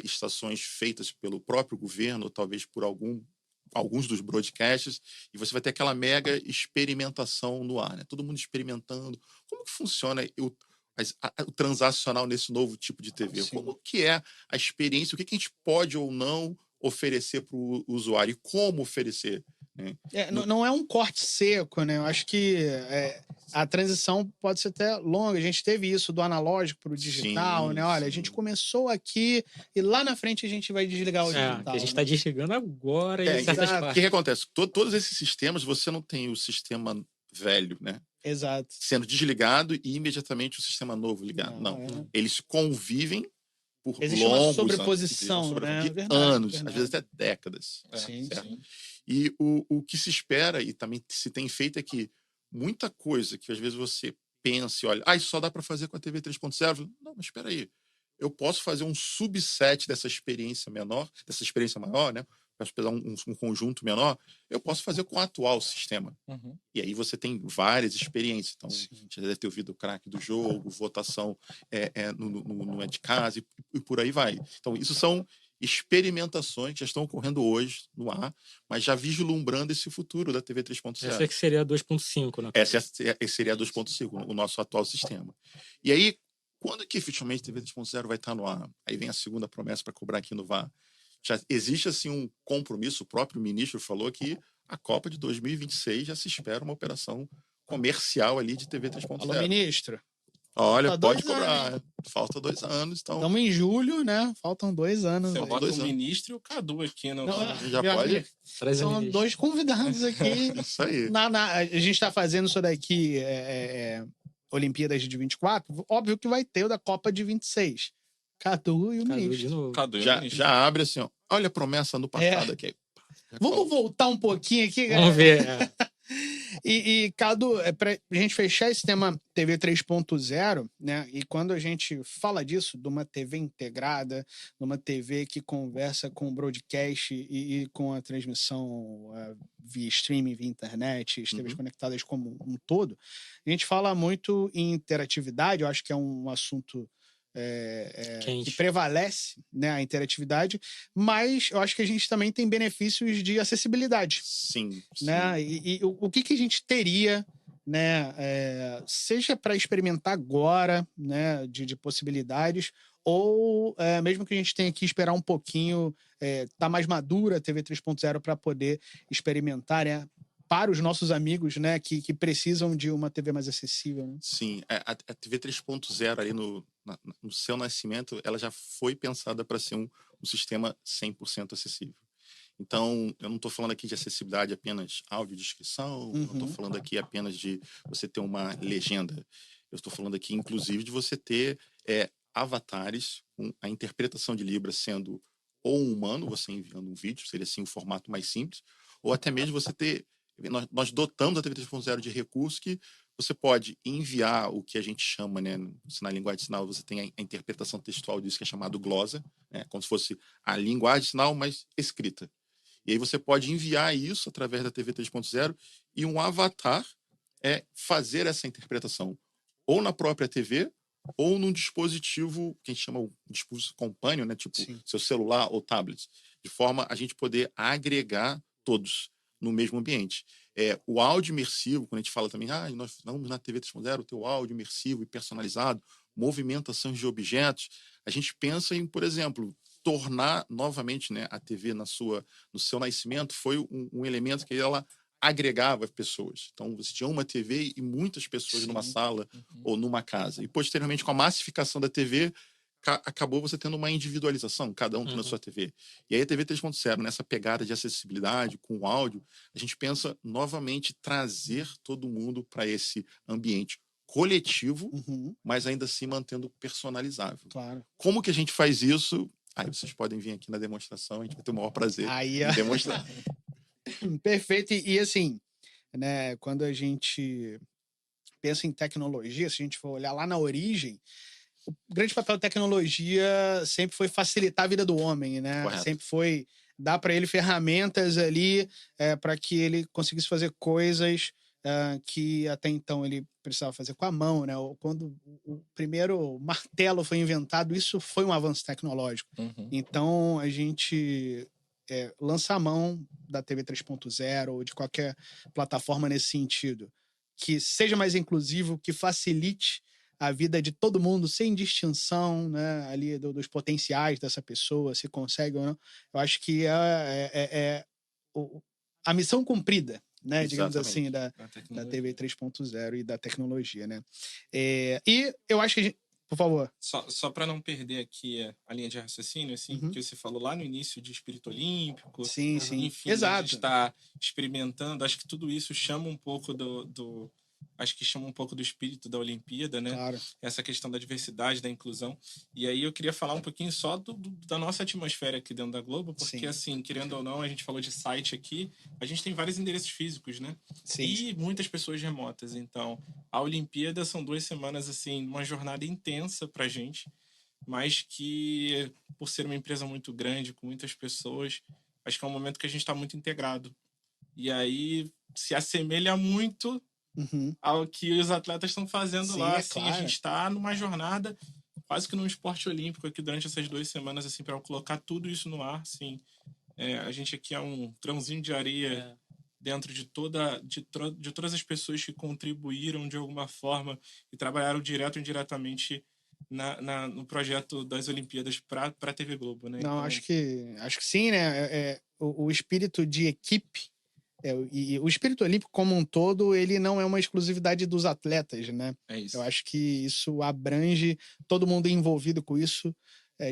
estações feitas pelo próprio governo, ou talvez por alguns dos broadcasts, e você vai ter aquela mega experimentação no ar, né? Todo mundo experimentando. Como que funciona o transacional nesse novo tipo de TV? Sim. Como que é a experiência? O que a gente pode ou não oferecer para o usuário? E como oferecer? Né? Não é um corte seco, né? Eu acho que a transição pode ser até longa. A gente teve isso do analógico para o digital, Sim, né? Olha, a sim. gente começou aqui e lá na frente a gente vai desligar o digital. Que a gente né? está desligando agora em certas exato. O partes. que acontece? Todos esses sistemas, você não tem o sistema velho, né? Exato. Sendo desligado e imediatamente o sistema novo ligado. Não. Eles convivem por Existe uma longos sobreposição, anos, né? de Verdade, anos, verdade. às vezes até décadas. Sim, certo? sim. E o que se espera e também se tem feito é que muita coisa que às vezes você pensa e olha, isso só dá para fazer com a TV 3.0. Não, mas espera aí. Eu posso fazer um subset dessa experiência maior, né? Posso pegar um conjunto menor, eu posso fazer com o atual sistema. Uhum. E aí você tem várias experiências. Então, Sim. já deve ter ouvido o craque do jogo, votação no É de Casa e por aí vai. Então, isso são experimentações que já estão ocorrendo hoje no ar, mas já vislumbrando esse futuro da TV 3.0. Essa que seria a 2.5, né? Essa seria a 2.5, o nosso atual sistema. E aí, quando que efetivamente a TV 3.0 vai estar no ar? Aí vem a segunda promessa para cobrar aqui no VAR. Já existe assim um compromisso, o próprio ministro falou que a Copa de 2026 já se espera uma operação comercial ali de TV 3.0. Alô, ministro. Olha, Falta pode 2 cobrar. anos. Falta 2 anos, então Estamos em julho, né? Faltam 2 anos. Você aí. bota 2 o anos. ministro e o Cadu aqui. No... já pode. Traz a São ministra. 2 convidados aqui. Isso aí. A gente está fazendo isso daqui, Olimpíadas de 24. Óbvio que vai ter o da Copa de 26. Cadu e o Cadu ministro. de novo. Cadu e o Já, ministro. já abre assim, ó. Olha a promessa no passado aqui. Vamos voltar um pouquinho aqui, galera. Vamos ver. E Cadu, para a gente fechar esse tema TV 3.0, né? E quando a gente fala disso, de uma TV integrada, de uma TV que conversa com o broadcast e com a transmissão via streaming, via internet, as TVs conectadas como um todo, a gente fala muito em interatividade, eu acho que é um assunto que Quente. prevalece, né, a interatividade, mas eu acho que a gente também tem benefícios de acessibilidade, Sim, sim. né? E o que a gente teria, né, seja para experimentar agora, né, de possibilidades, ou mesmo que a gente tenha que esperar um pouquinho, tá mais madura a TV 3.0 para poder experimentar, né, para os nossos amigos, né, que precisam de uma TV mais acessível, né? Sim, a TV 3.0 ali no seu nascimento, ela já foi pensada para ser um sistema 100% acessível. Então, eu não estou falando aqui de acessibilidade apenas audiodescrição, não estou falando aqui apenas de você ter uma legenda. Eu estou falando aqui, inclusive, de você ter avatares com a interpretação de Libras sendo ou um humano, você enviando um vídeo, seria assim o formato mais simples, ou até mesmo você ter... Nós dotamos a TV 3.0 de recursos que você pode enviar o que a gente chama, né, na linguagem de sinal, você tem a interpretação textual disso que é chamado glosa, né, como se fosse a linguagem de sinal, mas escrita. E aí você pode enviar isso através da TV 3.0 e um avatar fazer essa interpretação ou na própria TV ou num dispositivo que a gente chama um dispositivo companion, né, tipo Sim. seu celular ou tablet, de forma a gente poder agregar todos no mesmo ambiente. O áudio imersivo, quando a gente fala também, nós vamos na TV 3.0, o teu áudio imersivo e personalizado, movimentações de objetos, a gente pensa em, por exemplo, tornar novamente, né, a TV no seu nascimento foi um elemento que ela agregava pessoas. Então, você tinha uma TV e muitas pessoas numa sala ou numa casa. E, posteriormente, com a massificação da TV, acabou você tendo uma individualização, cada um tendo a sua TV. E aí a TV 3.0, nessa pegada de acessibilidade com o áudio, a gente pensa novamente trazer todo mundo para esse ambiente coletivo, mas ainda assim mantendo personalizável. Claro. Como que a gente faz isso? Aí vocês podem vir aqui na demonstração, a gente vai ter o maior prazer em demonstrar. Perfeito. E assim, né, quando a gente pensa em tecnologia, se a gente for olhar lá na origem, o grande papel da tecnologia sempre foi facilitar a vida do homem, né? Correto. Sempre foi dar para ele ferramentas ali para que ele conseguisse fazer coisas que até então ele precisava fazer com a mão, né? Quando o primeiro martelo foi inventado, isso foi um avanço tecnológico. Então a gente lança a mão da TV 3.0 ou de qualquer plataforma nesse sentido, que seja mais inclusivo, que facilite a vida de todo mundo, sem distinção, né, ali dos potenciais dessa pessoa, se consegue ou não. Eu acho que a missão cumprida, né, digamos assim, da TV 3.0 e da tecnologia, né? E eu acho que a gente... Por favor. Só para não perder aqui a linha de raciocínio, assim, que você falou lá no início de espírito olímpico. Sim, sim. Enfim, Exato. a gente está experimentando. Acho que tudo isso chama um pouco acho que chama um pouco do espírito da Olimpíada, né? Claro. Essa questão da diversidade, da inclusão. E aí eu queria falar um pouquinho só da nossa atmosfera aqui dentro da Globo, porque, Sim. assim, querendo ou não, a gente falou de site aqui, a gente tem vários endereços físicos, né? Sim. E muitas pessoas remotas. Então, a Olimpíada são 2 semanas, assim, uma jornada intensa pra gente, mas que, por ser uma empresa muito grande, com muitas pessoas, acho que é um momento que a gente está muito integrado. E aí se assemelha muito ao que os atletas estão fazendo. Sim, lá. é Assim, claro. A gente está numa jornada quase que num esporte olímpico aqui durante essas 2 semanas, assim, para colocar tudo isso no ar. Assim, a gente aqui é um grãozinho de areia dentro de todas as pessoas que contribuíram de alguma forma e trabalharam direto ou indiretamente no projeto das Olimpíadas para a TV Globo, né? Não, então... acho que sim, né? O espírito de equipe e o espírito olímpico como um todo, ele não é uma exclusividade dos atletas, né? É isso. Eu acho que isso abrange todo mundo envolvido com isso,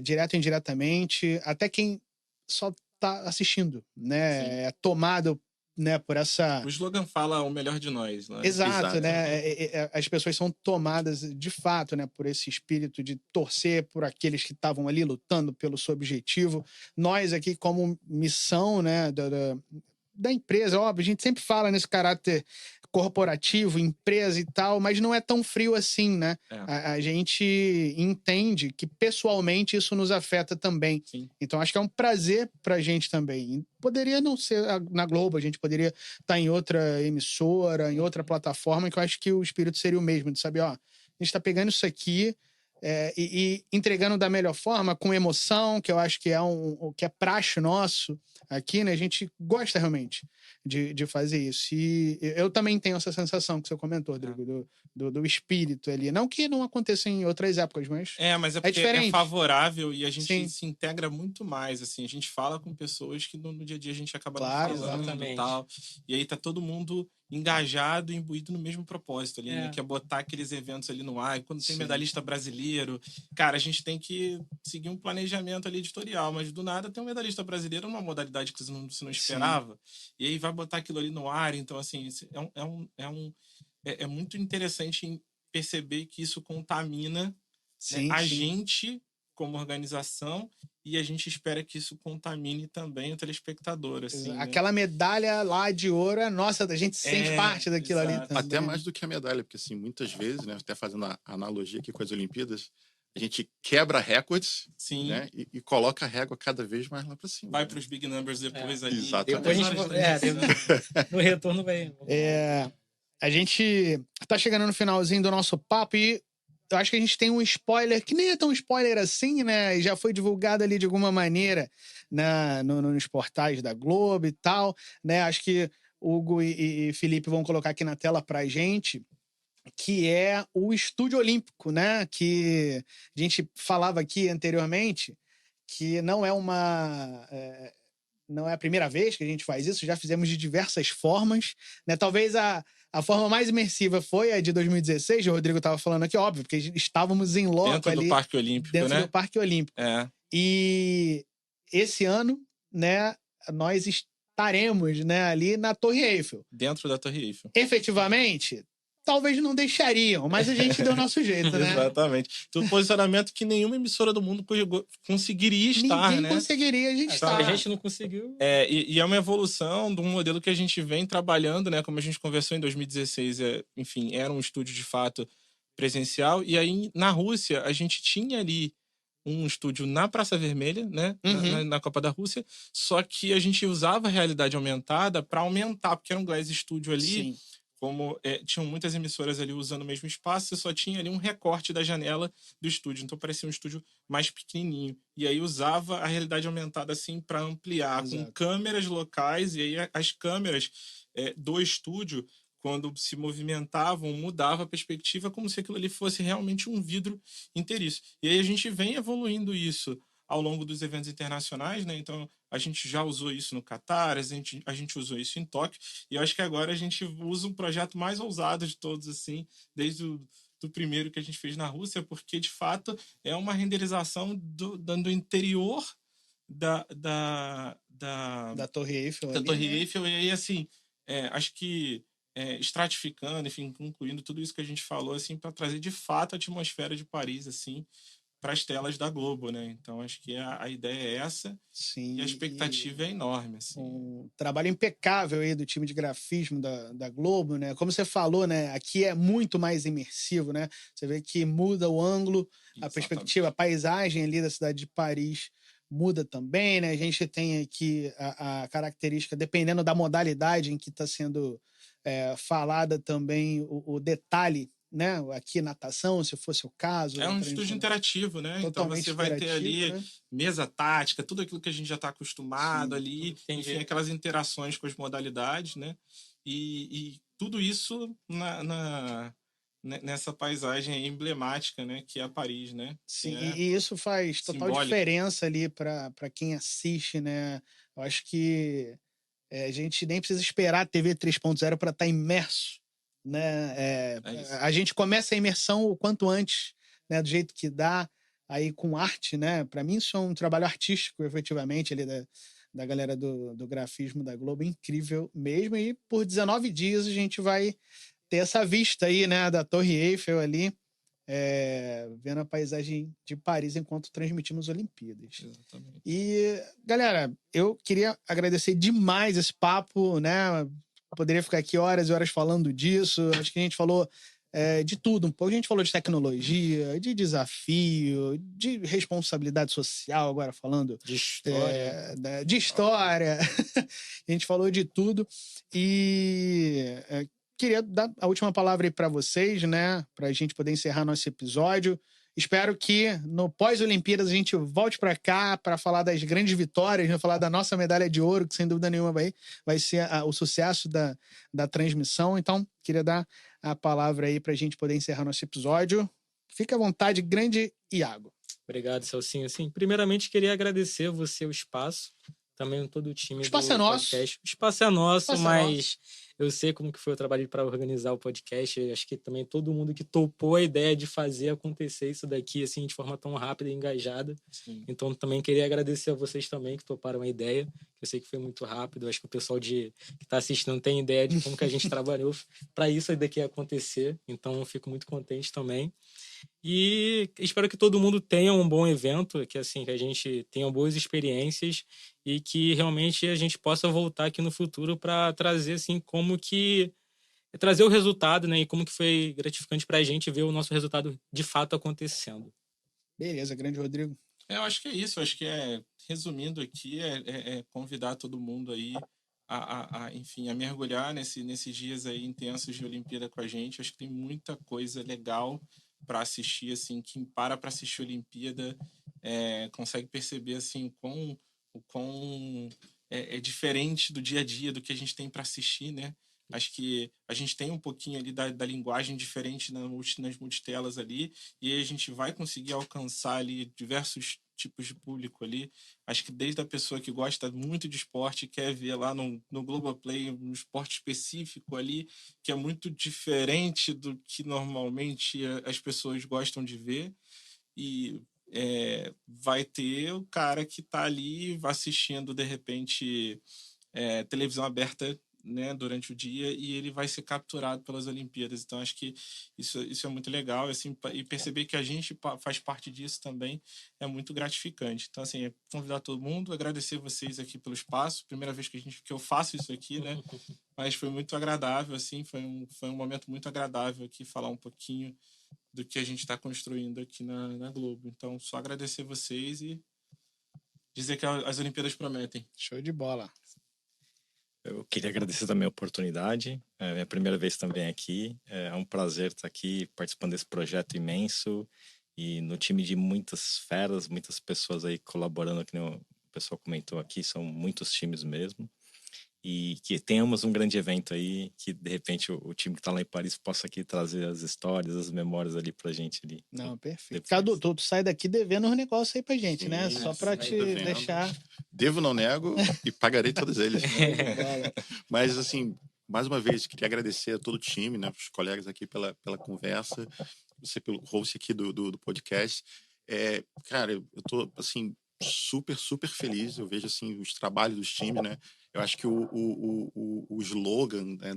direto ou indiretamente, até quem só está assistindo, né? É tomado, né, por essa... O slogan fala o melhor de nós, né? Exato, né? As pessoas são tomadas, de fato, né, por esse espírito de torcer por aqueles que estavam ali lutando pelo seu objetivo. Nós aqui, como missão, né, da empresa, óbvio, a gente sempre fala nesse caráter corporativo, empresa e tal, mas não é tão frio assim, né? A gente entende que pessoalmente isso nos afeta também. Sim. Então acho que é um prazer pra gente também. Poderia não ser na Globo, a gente poderia estar em outra emissora, em outra plataforma, que eu acho que o espírito seria o mesmo, de saber, ó, a gente tá pegando isso aqui, e entregando da melhor forma, com emoção, que eu acho que é o que é praxe nosso aqui, né? A gente gosta realmente de fazer isso. E eu também tenho essa sensação que você comentou, Rodrigo, do espírito ali. Não que não aconteça em outras épocas, mas Mas é porque é diferente. favorável e a gente Sim. se integra muito mais, assim. A gente fala com pessoas que no dia a dia a gente acaba Claro, não falando e exatamente. tal. E aí tá todo mundo engajado, imbuído no mesmo propósito ali, né? É. Que é botar aqueles eventos ali no ar. E quando tem Sim. medalhista brasileiro, cara, a gente tem que seguir um planejamento ali editorial, mas do nada tem um medalhista brasileiro numa modalidade que você não esperava. E aí vai botar aquilo ali no ar. Então, assim, é muito interessante perceber que isso contamina Sim, a sim. gente como organização e a gente espera que isso contamine também o telespectador, assim, né? Aquela medalha lá de ouro é nossa, a gente sente parte daquilo ali exato. também. Até mais do que a medalha, porque assim, muitas vezes, né, até fazendo a analogia aqui com as Olimpíadas, a gente quebra recordes, Sim. né, e coloca a régua cada vez mais lá para cima. Vai né? para os big numbers depois ali. Exatamente. Depois a gente Quantas vai- horas de transmissão? no retorno vai. A gente tá chegando no finalzinho do nosso papo e eu acho que a gente tem um spoiler, que nem é tão spoiler assim, né? Já foi divulgado ali de alguma maneira nos portais da Globo e tal, né? Acho que Hugo e Felipe vão colocar aqui na tela pra gente, que é o Estúdio Olímpico, né? Que a gente falava aqui anteriormente, que não é não é a primeira vez que a gente faz isso, já fizemos de diversas formas, né? Talvez a forma mais imersiva foi a de 2016, o Rodrigo estava falando aqui, óbvio, porque estávamos em loco Dentro ali. do Parque Olímpico, Dentro né? do Parque Olímpico. E esse ano, né, nós estaremos, né, ali na Torre Eiffel. Dentro da Torre Eiffel. Efetivamente, talvez não deixariam, mas a gente deu o nosso jeito, né? Exatamente. Um posicionamento que nenhuma emissora do mundo conseguiria estar, Ninguém né? conseguiria, a gente Se a está. gente não conseguiu. E é uma evolução de um modelo que a gente vem trabalhando, né? Como a gente conversou em 2016, enfim, era um estúdio de fato presencial. E aí, na Rússia, a gente tinha ali um estúdio na Praça Vermelha, né? Na Copa da Rússia. Só que a gente usava a realidade aumentada para aumentar, porque era um glass estúdio ali. Sim. Como tinham muitas emissoras ali usando o mesmo espaço, você só tinha ali um recorte da janela do estúdio. Então parecia um estúdio mais pequenininho. E aí usava a realidade aumentada assim para ampliar, Exato. com câmeras locais. E aí as câmeras do estúdio, quando se movimentavam, mudava a perspectiva como se aquilo ali fosse realmente um vidro inteiriço. E aí a gente vem evoluindo isso ao longo dos eventos internacionais, né? Então a gente já usou isso no Catar, a gente usou isso em Tóquio, e eu acho que agora a gente usa um projeto mais ousado de todos, assim, desde do primeiro que a gente fez na Rússia, porque de fato é uma renderização do interior da Torre Eiffel. da ali, Torre né? Eiffel, e aí assim, acho que estratificando, enfim, concluindo tudo isso que a gente falou, assim, para trazer de fato a atmosfera de Paris, assim, para as telas da Globo, né? Então acho que a ideia é essa. Sim, e a expectativa é enorme, assim. Um trabalho impecável aí do time de grafismo da Globo, né? Como você falou, né? Aqui é muito mais imersivo, né? Você vê que muda o ângulo, a perspectiva, a paisagem ali da cidade de Paris muda também, né? A gente tem aqui a característica, dependendo da modalidade em que está sendo falada também, o detalhe, né? Aqui natação, se fosse o caso. É um estúdio interativo, né? Totalmente então você vai ter ali, né? mesa tática, tudo aquilo que a gente já está acostumado. Sim, ali, entendi. enfim, aquelas interações com as modalidades, né? E tudo isso nessa paisagem emblemática, né? Que é Paris, né? Sim, e isso faz total diferença ali para quem assiste, né? Eu acho que a gente nem precisa esperar a TV 3.0 para estar imerso, né? A gente começa a imersão o quanto antes, né? Do jeito que dá, aí com arte, né? Para mim isso é um trabalho artístico, efetivamente, ali da galera do grafismo da Globo, incrível mesmo. E por 19 dias a gente vai ter essa vista aí, né? Da Torre Eiffel ali, vendo a paisagem de Paris enquanto transmitimos Olimpíadas. Exatamente. E, galera, eu queria agradecer demais esse papo, né? Poderia ficar aqui horas e horas falando disso. Acho que a gente falou de tudo um pouco. A gente falou de tecnologia, de desafio, de responsabilidade social, agora falando De história. de história. A gente falou de tudo. E queria dar a última palavra aí para vocês, né? Para a gente poder encerrar nosso episódio. Espero que no pós-Olimpíadas a gente volte para cá para falar das grandes vitórias, né? Falar da nossa medalha de ouro, que sem dúvida nenhuma vai ser o sucesso da transmissão. Então, queria dar a palavra aí para a gente poder encerrar nosso episódio. Fique à vontade, grande Iago. Obrigado, Celcinho. Assim, primeiramente, queria agradecer você o espaço, também todo o time O espaço do é nosso. podcast. O espaço é nosso, O espaço é mas eu sei como que foi o trabalho para organizar o podcast. Eu acho que também todo mundo que topou a ideia de fazer acontecer isso daqui assim de forma tão rápida e engajada. Sim. Então, também queria agradecer a vocês também que toparam a ideia. Eu sei que foi muito rápido. Eu acho que o pessoal que está assistindo não tem ideia de como que a gente trabalhou para isso daqui acontecer. Então, eu fico muito contente também. E espero que todo mundo tenha um bom evento, que assim, que a gente tenha boas experiências e que realmente a gente possa voltar aqui no futuro para trazer assim como que trazer o resultado, né, e como que foi gratificante para a gente ver o nosso resultado de fato acontecendo. Beleza, grande Rodrigo. Eu acho que é isso. Eu acho que resumindo aqui, é convidar todo mundo aí enfim, a mergulhar nesses dias aí intensos de Olimpíada com a gente. Acho que tem muita coisa legal para assistir, assim, quem para assistir a Olimpíada consegue perceber, assim, o quão é diferente do dia a dia, do que a gente tem para assistir, né? Acho que a gente tem um pouquinho ali da linguagem diferente nas multitelas ali, e aí a gente vai conseguir alcançar ali diversos tipos de público ali. Acho que desde a pessoa que gosta muito de esporte, quer ver lá no Globoplay um esporte específico ali, que é muito diferente do que normalmente as pessoas gostam de ver, e vai ter o cara que está ali assistindo, de repente, televisão aberta, né, durante o dia, e ele vai ser capturado pelas Olimpíadas. Então, acho que isso é muito legal, assim, e perceber que a gente faz parte disso também é muito gratificante. Então, assim, convidar todo mundo, agradecer vocês aqui pelo espaço. Primeira vez que eu faço isso aqui, né? Mas foi muito agradável, assim, foi um momento muito agradável aqui falar um pouquinho do que a gente está construindo aqui na Globo. Então, só agradecer vocês e dizer que as Olimpíadas prometem. Show de bola. Eu queria agradecer também a oportunidade. É minha primeira vez também aqui. É um prazer estar aqui participando desse projeto imenso e no time de muitas feras, muitas pessoas aí colaborando, que nem o pessoal comentou aqui, são muitos times mesmo. E que tenhamos um grande evento aí, que de repente o time que está lá em Paris possa aqui trazer as histórias, as memórias ali pra gente ali. Não, perfeito. Cadu, tu sai daqui devendo uns negócios aí pra gente, né? Só pra te deixar... Devo, não nego, e pagarei todos eles. Mas, assim, mais uma vez, queria agradecer a todo o time, né? Os colegas aqui pela conversa, você pelo host aqui do podcast. Cara, eu tô, assim, super, super feliz. Eu vejo, assim, os trabalhos dos times, né? Eu acho que o slogan, né,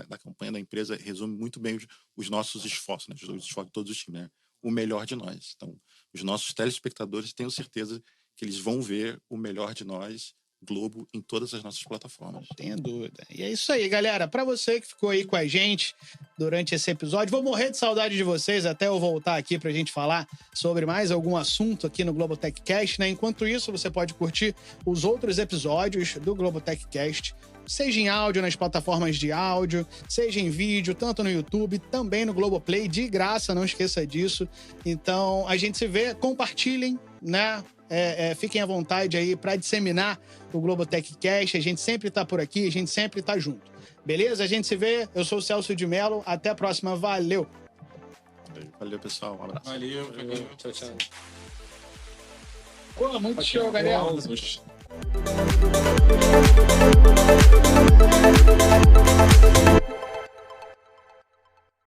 da campanha da empresa resume muito bem os nossos esforços, né? Os esforços de todos os times, né? O melhor de nós. Então, os nossos telespectadores, tenho certeza que eles vão ver o melhor de nós, Globo, em todas as nossas plataformas. Não tenha dúvida. E é isso aí, galera. Para você que ficou aí com a gente durante esse episódio, vou morrer de saudade de vocês até eu voltar aqui pra gente falar sobre mais algum assunto aqui no GloboTechCast, né? Enquanto isso, você pode curtir os outros episódios do GloboTechCast, seja em áudio nas plataformas de áudio, seja em vídeo, tanto no YouTube, também no Globoplay, de graça, não esqueça disso. Então, a gente se vê, compartilhem, né? Fiquem à vontade aí para disseminar o GloboTechCast. A gente sempre tá por aqui, a gente sempre tá junto. Beleza? A gente se vê. Eu sou o Celso de Mello. Até a próxima. Valeu! Valeu, pessoal. Um abraço. Valeu. Tchau, tchau. Pô, muito show, galera. Aplausos.